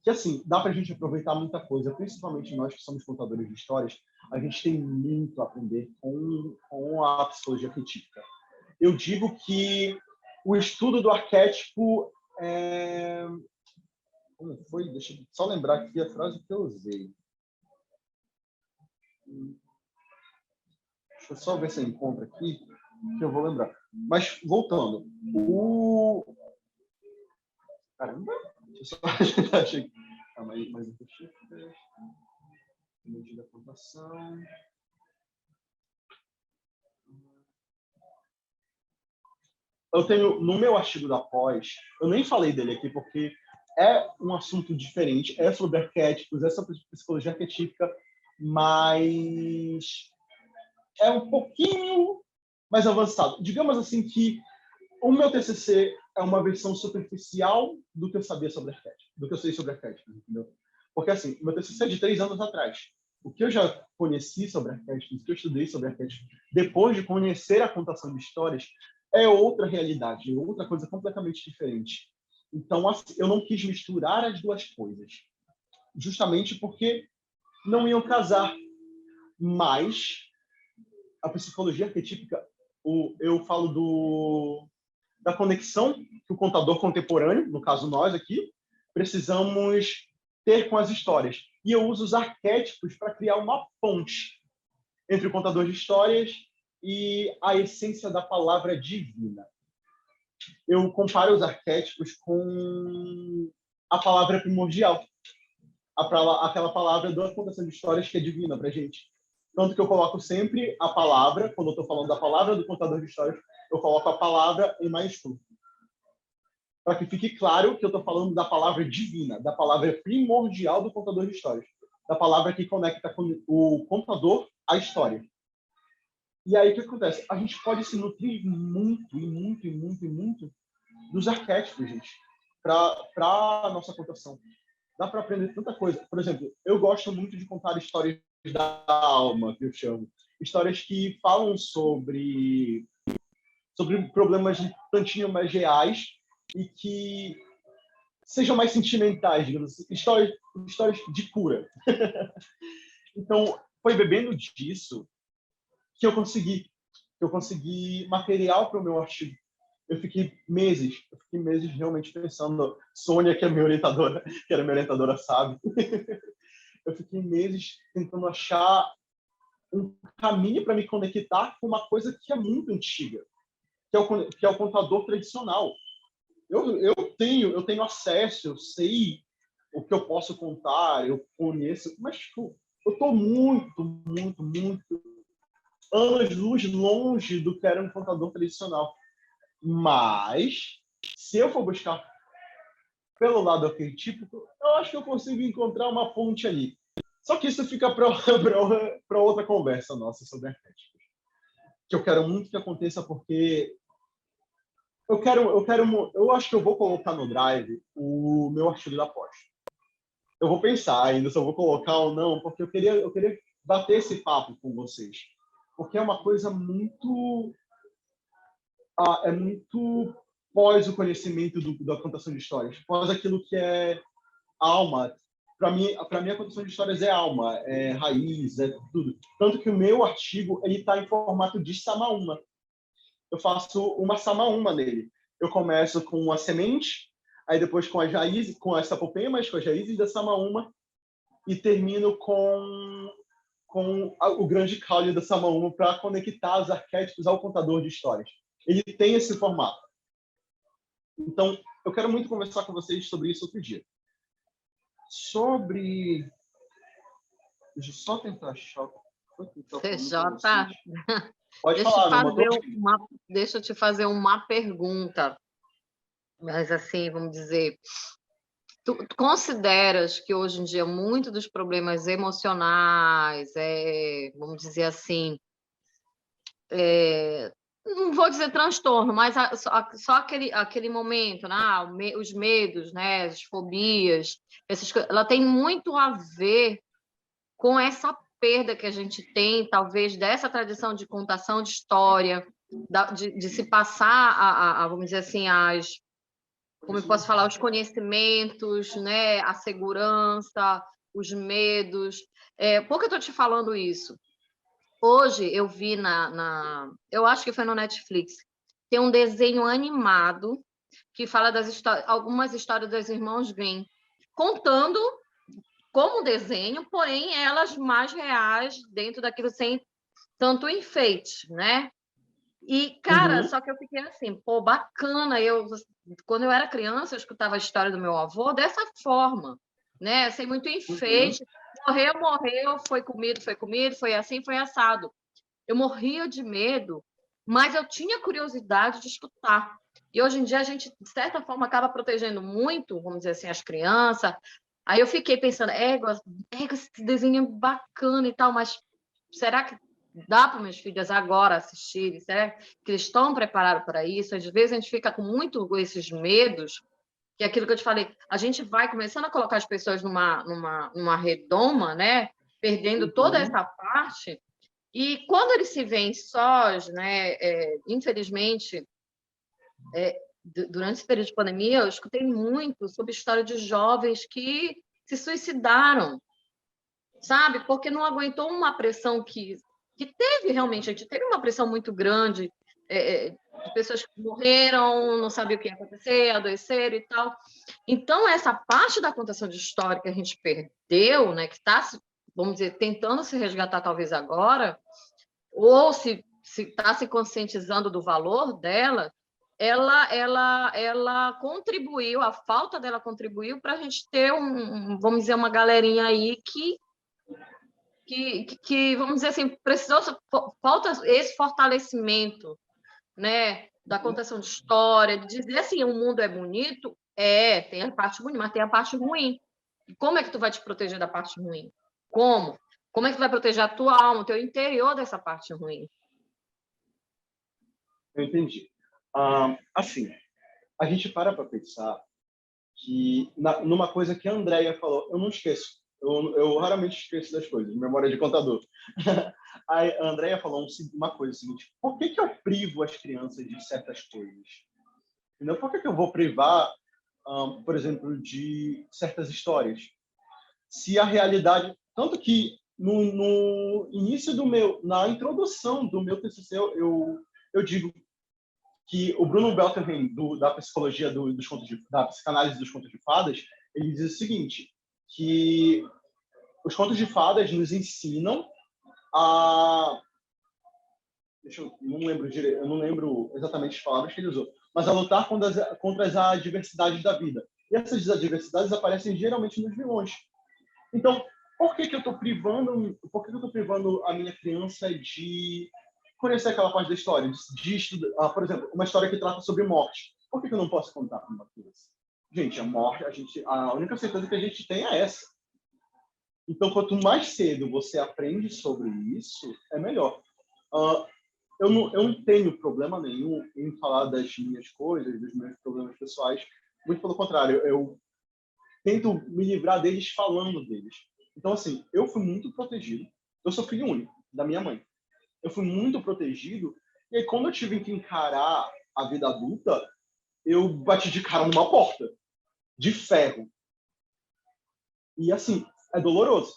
Que, assim, dá para a gente aproveitar muita coisa, principalmente nós que somos contadores de histórias, a gente tem muito a aprender com a psicologia arquetípica. Eu digo que o estudo do arquétipo Como foi? Deixa eu só lembrar aqui a frase que eu usei. Deixa eu só ver se eu encontro aqui, que eu vou lembrar. Mas, voltando. Caramba! Deixa eu só achar aqui. Calma aí, mais um pouquinho. Medida da pontuação. Eu tenho, no meu artigo da pós, eu nem falei dele aqui porque é um assunto diferente, é sobre arquétipos, é sobre psicologia arquetípica, mas é um pouquinho mais avançado. Digamos assim que o meu TCC é uma versão superficial do que eu sabia sobre arquétipos, do que eu sei sobre arquétipos, entendeu? Porque assim, o meu TCC é de 3 anos atrás. O que eu já conheci sobre arquétipos, o que eu estudei sobre arquétipos, depois de conhecer a contação de histórias, é outra realidade, é outra coisa completamente diferente. Então, assim, eu não quis misturar as duas coisas, justamente porque não iam casar. Mas a psicologia arquetípica, eu falo da conexão que o contador contemporâneo, no caso nós aqui, precisamos ter com as histórias. E eu uso os arquétipos para criar uma ponte entre o contador de histórias e a essência da palavra divina. Eu comparo os arquétipos com a palavra primordial. aquela palavra da contação de histórias que é divina para gente. Tanto que eu coloco sempre a palavra, quando eu estou falando da palavra do contador de histórias, eu coloco a palavra em maiúsculo. Para que fique claro que eu estou falando da palavra divina, da palavra primordial do contador de histórias, da palavra que conecta com o contador à história. E aí, o que acontece? A gente pode se nutrir muito, e muito, e muito, e muito dos arquétipos, gente, para a nossa contação. Dá para aprender tanta coisa. Por exemplo, eu gosto muito de contar histórias da alma, que eu chamo. Histórias que falam sobre problemas de tantinho mais reais e que sejam mais sentimentais, digamos assim. Histórias de cura. Então, foi bebendo disso que eu consegui material para o meu artigo. Eu fiquei meses realmente pensando. Sônia, que é minha orientadora, que era minha orientadora, sabe? Eu fiquei meses tentando achar um caminho para me conectar com uma coisa que é muito antiga, que é o contador tradicional. Eu tenho acesso, eu sei o que eu posso contar, eu conheço, mas tipo, eu estou muito, muito, muito anos-luz longe do que era um contador tradicional. Mas, se eu for buscar pelo lado arquetípico, eu acho que eu consigo encontrar uma ponte ali. Só que isso fica para outra conversa nossa sobre arquétipos. Que eu quero muito que aconteça, porque eu acho que eu vou colocar no Drive o meu artigo da pós. Eu vou pensar ainda se eu vou colocar ou não, porque eu queria bater esse papo com vocês. Porque é uma coisa muito pós o conhecimento da contação de histórias, pós aquilo que é alma. Para mim, a contação de histórias é alma, é raiz, é tudo. Tanto que o meu artigo ele está em formato de samaúma. Eu faço uma samaúma nele. Eu começo com a semente, aí depois com as raízes, com as sapopemas, com as raízes da samaúma, e termino com o grande caule da samaúma para conectar os arquétipos ao contador de histórias. Ele tem esse formato. Então, eu quero muito conversar com vocês sobre isso outro dia. Deixa eu só tentar achar. CJ, Pode falar, deixa eu te fazer uma pergunta. Mas, assim, vamos dizer, tu consideras que hoje em dia muito dos problemas emocionais, vamos dizer assim, não vou dizer transtorno, mas só aquele momento, né? Os medos, né? As fobias, essas coisas, ela tem muito a ver com essa perda que a gente tem, talvez, dessa tradição de contação de história, de se passar, vamos dizer assim, como eu posso falar, os conhecimentos, né? A segurança, os medos. Por que eu estou te falando isso? Hoje eu vi eu acho que foi no Netflix, tem um desenho animado que fala algumas histórias dos irmãos Grimm, contando como desenho, porém elas mais reais, dentro daquilo sem tanto enfeite, né? E, cara, só que eu fiquei assim, pô, bacana. Quando eu era criança, eu escutava a história do meu avô dessa forma, né? Sem muito enfeite. Morreu, foi comido, foi assim, foi assado. Eu morria de medo, mas eu tinha curiosidade de escutar. E hoje em dia a gente, de certa forma, acaba protegendo muito, vamos dizer assim, as crianças. Aí eu fiquei pensando, esse desenho é bacana e tal, mas será que dá para meus filhos agora assistirem? Será que eles estão preparados para isso? Às vezes a gente fica com muito esses medos, que é aquilo que eu te falei, a gente vai começando a colocar as pessoas numa redoma, né? Perdendo toda essa parte, e quando eles se veem sós, né? Infelizmente, durante esse período de pandemia, eu escutei muito sobre a história de jovens que se suicidaram, sabe? Porque não aguentou uma pressão que teve realmente, a gente teve uma pressão muito grande, de pessoas que morreram, não sabiam o que ia acontecer, adoeceram e tal. Então, essa parte da contação de história que a gente perdeu, né, que está, vamos dizer, tentando se resgatar talvez agora, ou se está se conscientizando do valor dela, ela contribuiu, a falta dela contribuiu para a gente ter vamos dizer, uma galerinha aí que, vamos dizer assim, precisou, falta esse fortalecimento, né, da contação de história, de dizer assim, o mundo é bonito, tem a parte bonita, mas tem a parte ruim. Como é que tu vai te proteger da parte ruim? Como? Como é que tu vai proteger a tua alma, o teu interior dessa parte ruim? Eu entendi. Assim, a gente para pensar que numa coisa que a Andrea falou, eu não esqueço. Eu raramente esqueço das coisas, memória de contador. A Andrea falou uma coisa seguinte: por que eu privo as crianças de certas coisas? Entendeu? Por que eu vou privar, por exemplo, de certas histórias? Se a realidade, tanto que no início na introdução do meu TCC, eu digo que o Bruno Beltrame, da psicologia da psicanálise dos contos de fadas, ele diz o seguinte, que os contos de fadas nos ensinam a... eu não lembro exatamente as palavras que ele usou, mas a lutar contra as adversidades da vida. E essas adversidades aparecem geralmente nos vilões. Então, por que eu estou privando a minha criança de conhecer aquela parte da história, de estudar, por exemplo, uma história que trata sobre morte? Por que eu não posso contar para uma criança? Gente, a morte, a única certeza que a gente tem é essa. Então, quanto mais cedo você aprende sobre isso, é melhor. Eu não tenho problema nenhum em falar das minhas coisas, dos meus problemas pessoais. Muito pelo contrário, eu tento me livrar deles falando deles. Então, assim, eu fui muito protegido. Eu sou filho único da minha mãe. Eu fui muito protegido. E aí, quando eu tive que encarar a vida adulta, eu bati de cara numa porta de ferro. E, assim, é doloroso.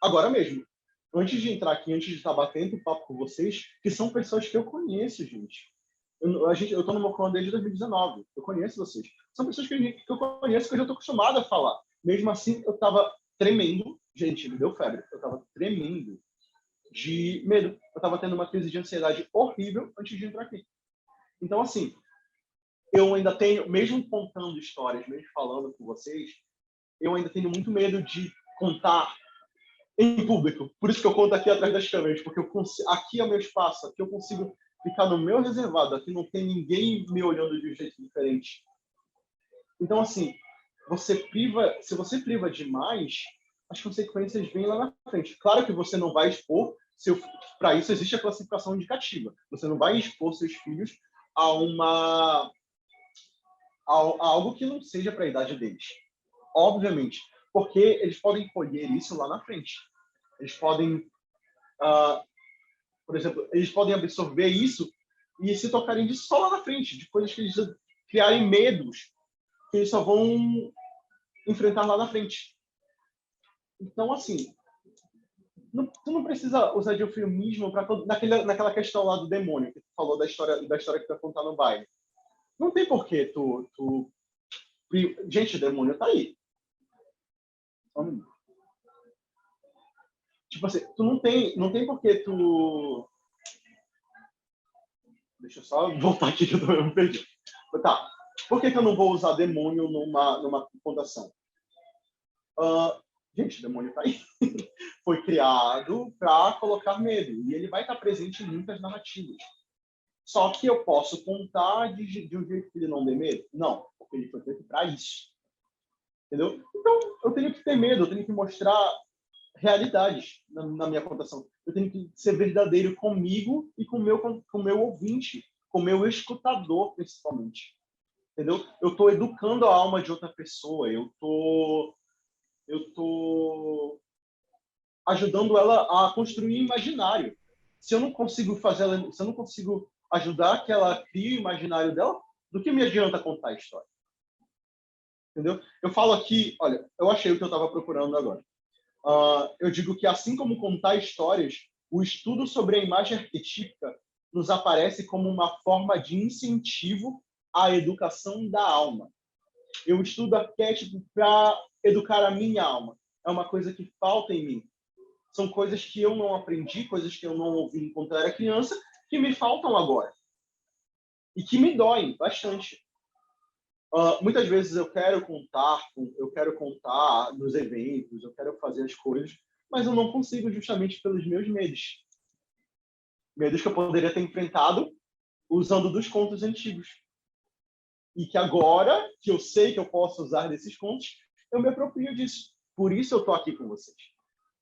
Agora mesmo, antes de entrar aqui, antes de estar batendo papo com vocês, que são pessoas que eu conheço, gente. Eu estou no Mocoan desde 2019. Eu conheço vocês. São pessoas que eu conheço, que eu já estou acostumado a falar. Mesmo assim, eu estava tremendo. Gente, me deu febre. Eu estava tremendo de medo. Eu estava tendo uma crise de ansiedade horrível antes de entrar aqui. Então, assim, eu ainda tenho, mesmo contando histórias, mesmo falando com vocês, eu ainda tenho muito medo de contar em público. Por isso que eu conto aqui atrás das câmeras, porque aqui é o meu espaço, aqui eu consigo ficar no meu reservado, aqui não tem ninguém me olhando de um jeito diferente. Então, assim, se você priva demais, as consequências vêm lá na frente. Claro que você não vai expor, para isso existe a classificação indicativa. Você não vai expor seus filhos a algo que não seja para a idade deles. Obviamente, porque eles podem colher isso lá na frente. Eles podem, por exemplo, eles podem absorver isso e se tocarem disso só lá na frente, de coisas que eles criarem medos que eles só vão enfrentar lá na frente. Então, assim, tu não precisa usar de eufemismo naquela questão lá do demônio, que tu falou da história que tu vai contar no baile. Não tem porquê tu... Gente, o demônio tá aí. Tipo assim, tu não tem porquê tu... Deixa eu só voltar aqui que eu me perdi. Tá. Por que eu não vou usar demônio numa contação? Gente, o demônio tá aí. Foi criado para colocar medo. E ele vai estar presente em muitas narrativas. Só que eu posso contar de um jeito que ele não dê medo? Não, porque ele foi feito para isso. Entendeu? Então, eu tenho que ter medo, eu tenho que mostrar realidades na minha contação. Eu tenho que ser verdadeiro comigo e com o meu ouvinte, com o meu escutador, principalmente. Entendeu? Eu estou educando a alma de outra pessoa, eu tô ajudando ela a construir um imaginário. Se eu não consigo ajudar que ela crie o imaginário dela, do que me adianta contar a história? Entendeu? Eu falo aqui, olha, eu achei o que eu estava procurando agora. Eu digo que, assim como contar histórias, o estudo sobre a imagem arquetípica nos aparece como uma forma de incentivo à educação da alma. Eu estudo arquétipo para educar a minha alma. É uma coisa que falta em mim. São coisas que eu não aprendi, coisas que eu não ouvi enquanto eu era criança, que me faltam agora. e que me doem bastante. Muitas vezes eu quero contar nos eventos, eu quero fazer as coisas, mas eu não consigo justamente pelos meus medos. Medos que eu poderia ter enfrentado usando dos contos antigos. E que agora, que eu sei que eu posso usar desses contos, eu me aproprio disso. Por isso eu estou aqui com vocês.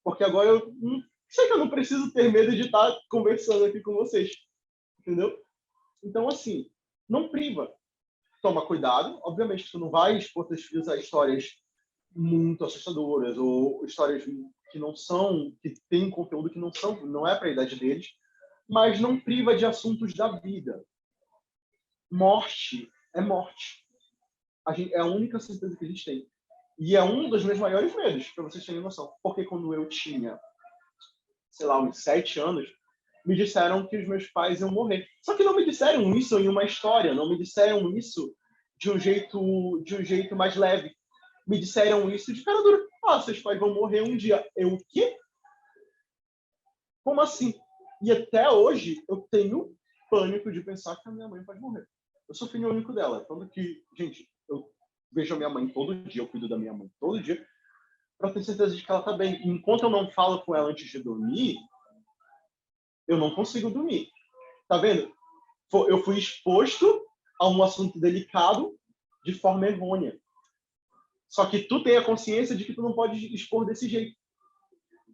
Porque agora eu sei que eu não preciso ter medo de estar conversando aqui com vocês. Entendeu? Então, assim, não priva. Toma cuidado. Obviamente que tu não vai expor teus filhos a histórias muito assustadoras ou histórias que não são, que têm conteúdo que não é para a idade deles, mas não priva de assuntos da vida. Morte é morte. É a única certeza que a gente tem. E é um dos meus maiores medos, para vocês terem noção. Porque quando eu tinha, sei lá, uns 7 anos, me disseram que os meus pais iam morrer. Só que não me disseram isso em uma história, não me disseram isso de um jeito mais leve. Me disseram isso de cara dura. Seus pais vão morrer um dia. Eu, o quê? Como assim? E até hoje eu tenho pânico de pensar que a minha mãe pode morrer. Eu sou filho único dela. Tanto que, gente, eu vejo a minha mãe todo dia, eu cuido da minha mãe todo dia, para ter certeza de que ela está bem. E enquanto eu não falo com ela antes de dormir, eu não consigo dormir. Tá vendo? Eu fui exposto a um assunto delicado de forma errônea. Só que tu tem a consciência de que tu não pode expor desse jeito.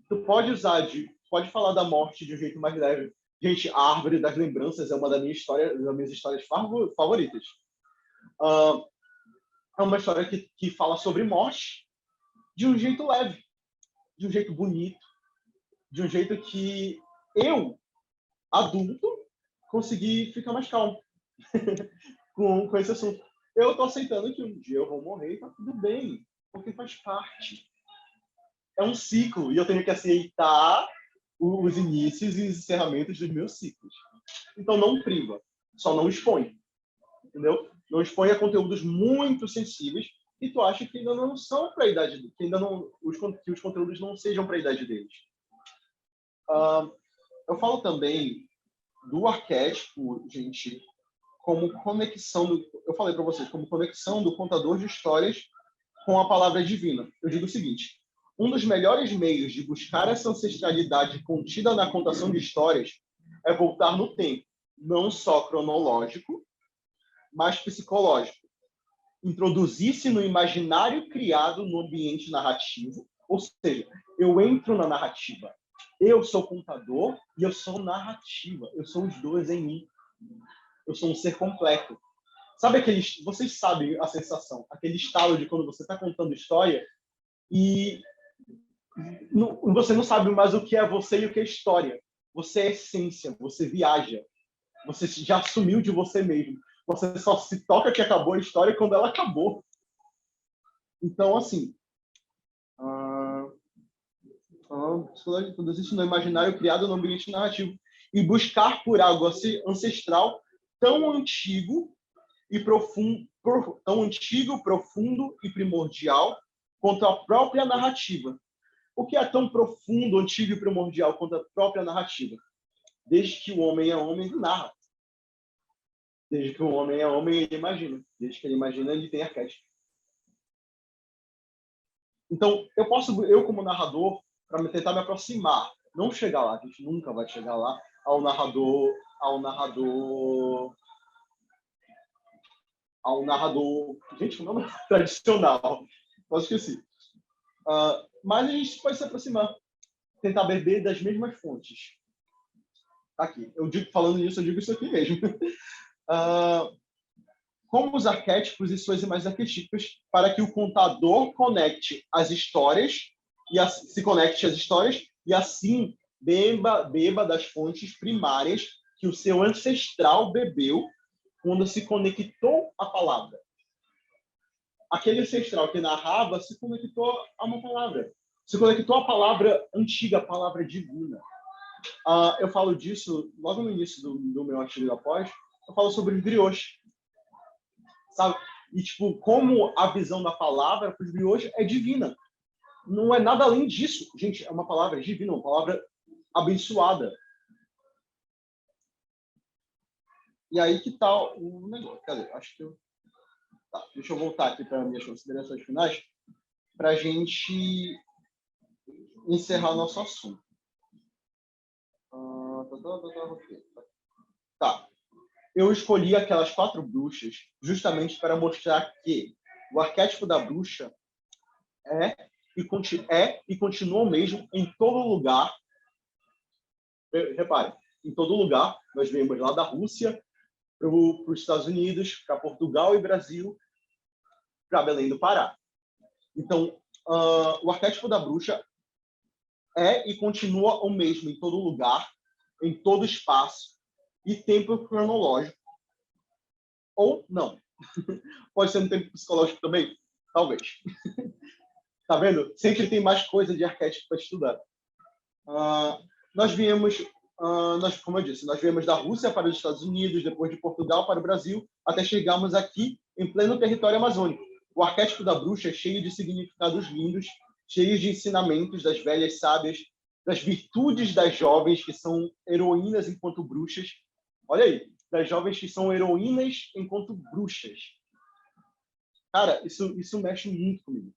Tu pode pode falar da morte de um jeito mais leve. Gente, a Árvore das Lembranças é uma das minhas histórias favoritas. É uma história que fala sobre morte de um jeito leve, de um jeito bonito, de um jeito que eu, adulto, consegui ficar mais calmo com esse assunto. Eu tô aceitando que um dia eu vou morrer e tá tudo bem, porque faz parte. É um ciclo e eu tenho que aceitar os inícios e os encerramentos dos meus ciclos. Então não priva, só não expõe, entendeu? Não expõe a conteúdos muito sensíveis e tu acha que ainda não são para a idade, que ainda não que os conteúdos não sejam para a idade deles. Eu falo também do arquétipo, gente, como conexão, eu falei para vocês, como conexão do contador de histórias com a palavra divina. Eu digo o seguinte: um dos melhores meios de buscar essa ancestralidade contida na contação de histórias é voltar no tempo, não só cronológico, mas psicológico. Introduzir-se no imaginário criado no ambiente narrativo, ou seja, eu entro na narrativa. Eu sou contador e eu sou narrativa. Eu sou os dois em mim. Eu sou um ser completo. Sabe vocês sabem a sensação, aquele estalo de quando você está contando história e você não sabe mais o que é você e o que é história. Você é essência, você viaja. Você já assumiu de você mesmo. Você só se toca que acabou a história quando ela acabou. Então, assim, quando existe no imaginário criado no ambiente narrativo e buscar por algo ancestral tão antigo, profundo e primordial quanto a própria narrativa. O que é tão profundo, antigo e primordial quanto a própria narrativa? Desde que o homem é homem, ele narra. Desde que o homem é homem, ele imagina. Desde que ele imagina, ele tem arquétipo. Então, eu como narrador, para tentar me aproximar, não chegar lá, a gente nunca vai chegar lá, ao narrador gente, o nome tradicional, quase esqueci. Mas a gente pode se aproximar, tentar beber das mesmas fontes. Aqui, falando nisso, eu digo isso aqui mesmo. Como os arquétipos e suas imagens arquetípicas para que o contador conecte as histórias se conecte às histórias e assim beba das fontes primárias que o seu ancestral bebeu quando se conectou à palavra. Aquele ancestral que narrava se conectou a uma palavra. Se conectou à palavra antiga, a palavra divina. Eu falo disso logo no início do meu artigo da pós. Eu falo sobre os griots. Sabe? E, tipo, como a visão da palavra para os griots é divina. Não é nada além disso. Gente, é uma palavra divina, uma palavra abençoada. E aí que tal o negócio? Cadê? Acho que eu... Tá, deixa eu voltar aqui para minhas considerações finais para a gente encerrar nosso assunto. Tá. Eu escolhi aquelas 4 bruxas justamente para mostrar que o arquétipo da bruxa é e continua o mesmo em todo lugar. Repare, em todo lugar. Nós vemos lá da Rússia para os Estados Unidos, para Portugal e Brasil, para Belém do Pará. Então, o arquétipo da bruxa é e continua o mesmo em todo lugar, em todo espaço e tempo cronológico. Ou não. Pode ser no tempo psicológico também? Talvez. Tá vendo? Sempre tem mais coisa de arquétipo para estudar. Nós viemos, como eu disse, nós viemos da Rússia para os Estados Unidos, depois de Portugal para o Brasil, até chegarmos aqui em pleno território amazônico. O arquétipo da bruxa é cheio de significados lindos, cheio de ensinamentos das velhas sábias, das virtudes das jovens que são heroínas enquanto bruxas. Olha aí, das jovens que são heroínas enquanto bruxas. Cara, isso mexe muito comigo.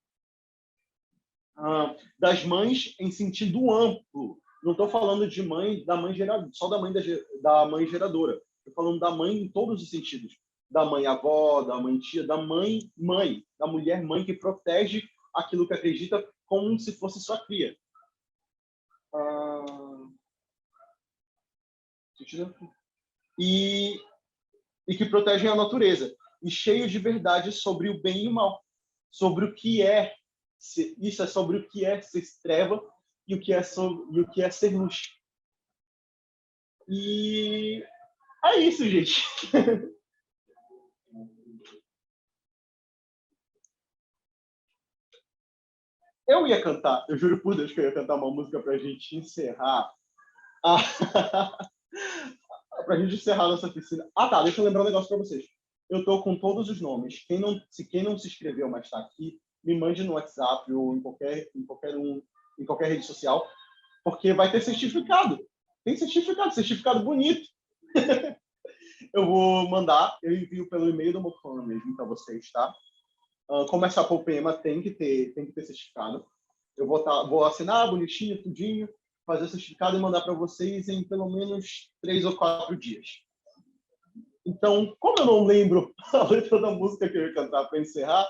Das mães em sentido amplo. Não estou falando de mãe, da mãe geradora, só da mãe geradora. Estou falando da mãe em todos os sentidos. Da mãe avó, da mãe tia, da mãe, da mulher mãe que protege aquilo que acredita como se fosse sua cria. E que protegem a natureza. E cheio de verdade sobre o bem e o mal. Sobre o que é. Isso é sobre o que é ser treva e o que é ser luz. E é isso, gente. Eu ia cantar, eu juro por Deus que eu ia cantar uma música para a gente encerrar. Para a gente encerrar nossa piscina. Tá, deixa eu lembrar um negócio para vocês. Eu estou com todos os nomes. Quem não se inscreveu, mas está aqui, me mande no WhatsApp ou em qualquer rede social, porque vai ter certificado. Tem certificado bonito. Eu vou mandar, eu envio pelo e-mail do Mofona mesmo para vocês, tá? Começar com o PEMA tem que ter certificado. Eu vou assinar bonitinho, tudinho, fazer o certificado e mandar para vocês em pelo menos 3 ou 4 dias. Então, como eu não lembro a letra da música que eu ia cantar para encerrar,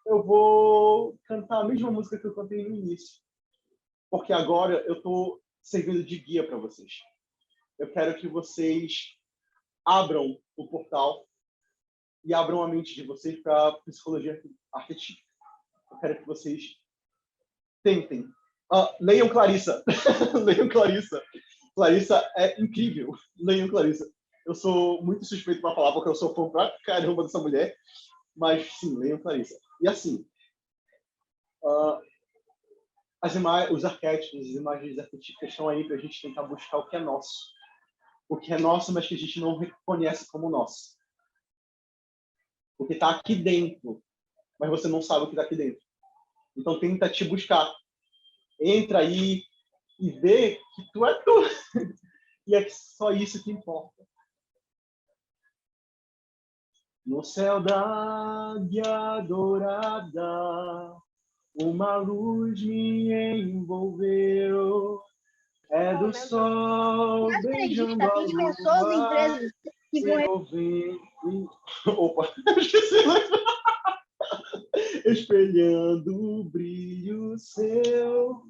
eu vou cantar a mesma música que eu cantei no início. Porque agora eu estou servindo de guia para vocês. Eu quero que vocês abram o portal e abram a mente de vocês para a psicologia arquetípica. Eu quero que vocês tentem. Leiam Clarissa. Leiam Clarissa. Clarissa é incrível. Leiam Clarissa. Eu sou muito suspeito para falar, porque eu sou fã pra caramba dessa mulher. Mas, sim, leiam Clarissa. E assim, os arquétipos, as imagens arquetípicas estão aí para a gente tentar buscar o que é nosso. O que é nosso, mas que a gente não reconhece como nosso. O que está aqui dentro, mas você não sabe o que está aqui dentro. Então, tenta te buscar. Entra aí e vê que tu é tu. E é só isso que importa. No céu da águia dourada, uma luz me envolveu. É do sol beijando a lua. Opa, esqueci. Espelhando o brilho seu.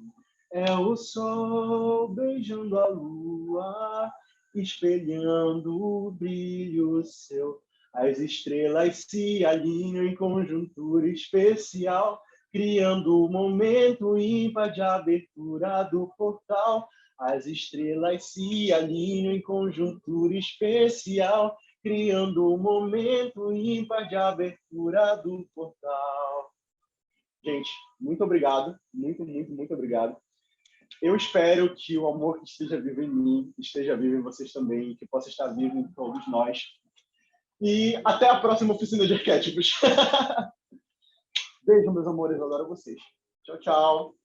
É o sol beijando a lua, espelhando o brilho seu. As estrelas se alinham em conjuntura especial, criando o momento ímpar de abertura do portal. As estrelas se alinham em conjuntura especial, criando o momento ímpar de abertura do portal. Gente, muito obrigado. Muito, muito, muito obrigado. Eu espero que o amor que esteja vivo em mim esteja vivo em vocês também, que possa estar vivo em todos nós. E até a próxima oficina de arquétipos. Beijo, meus amores. Eu adoro vocês. Tchau, tchau.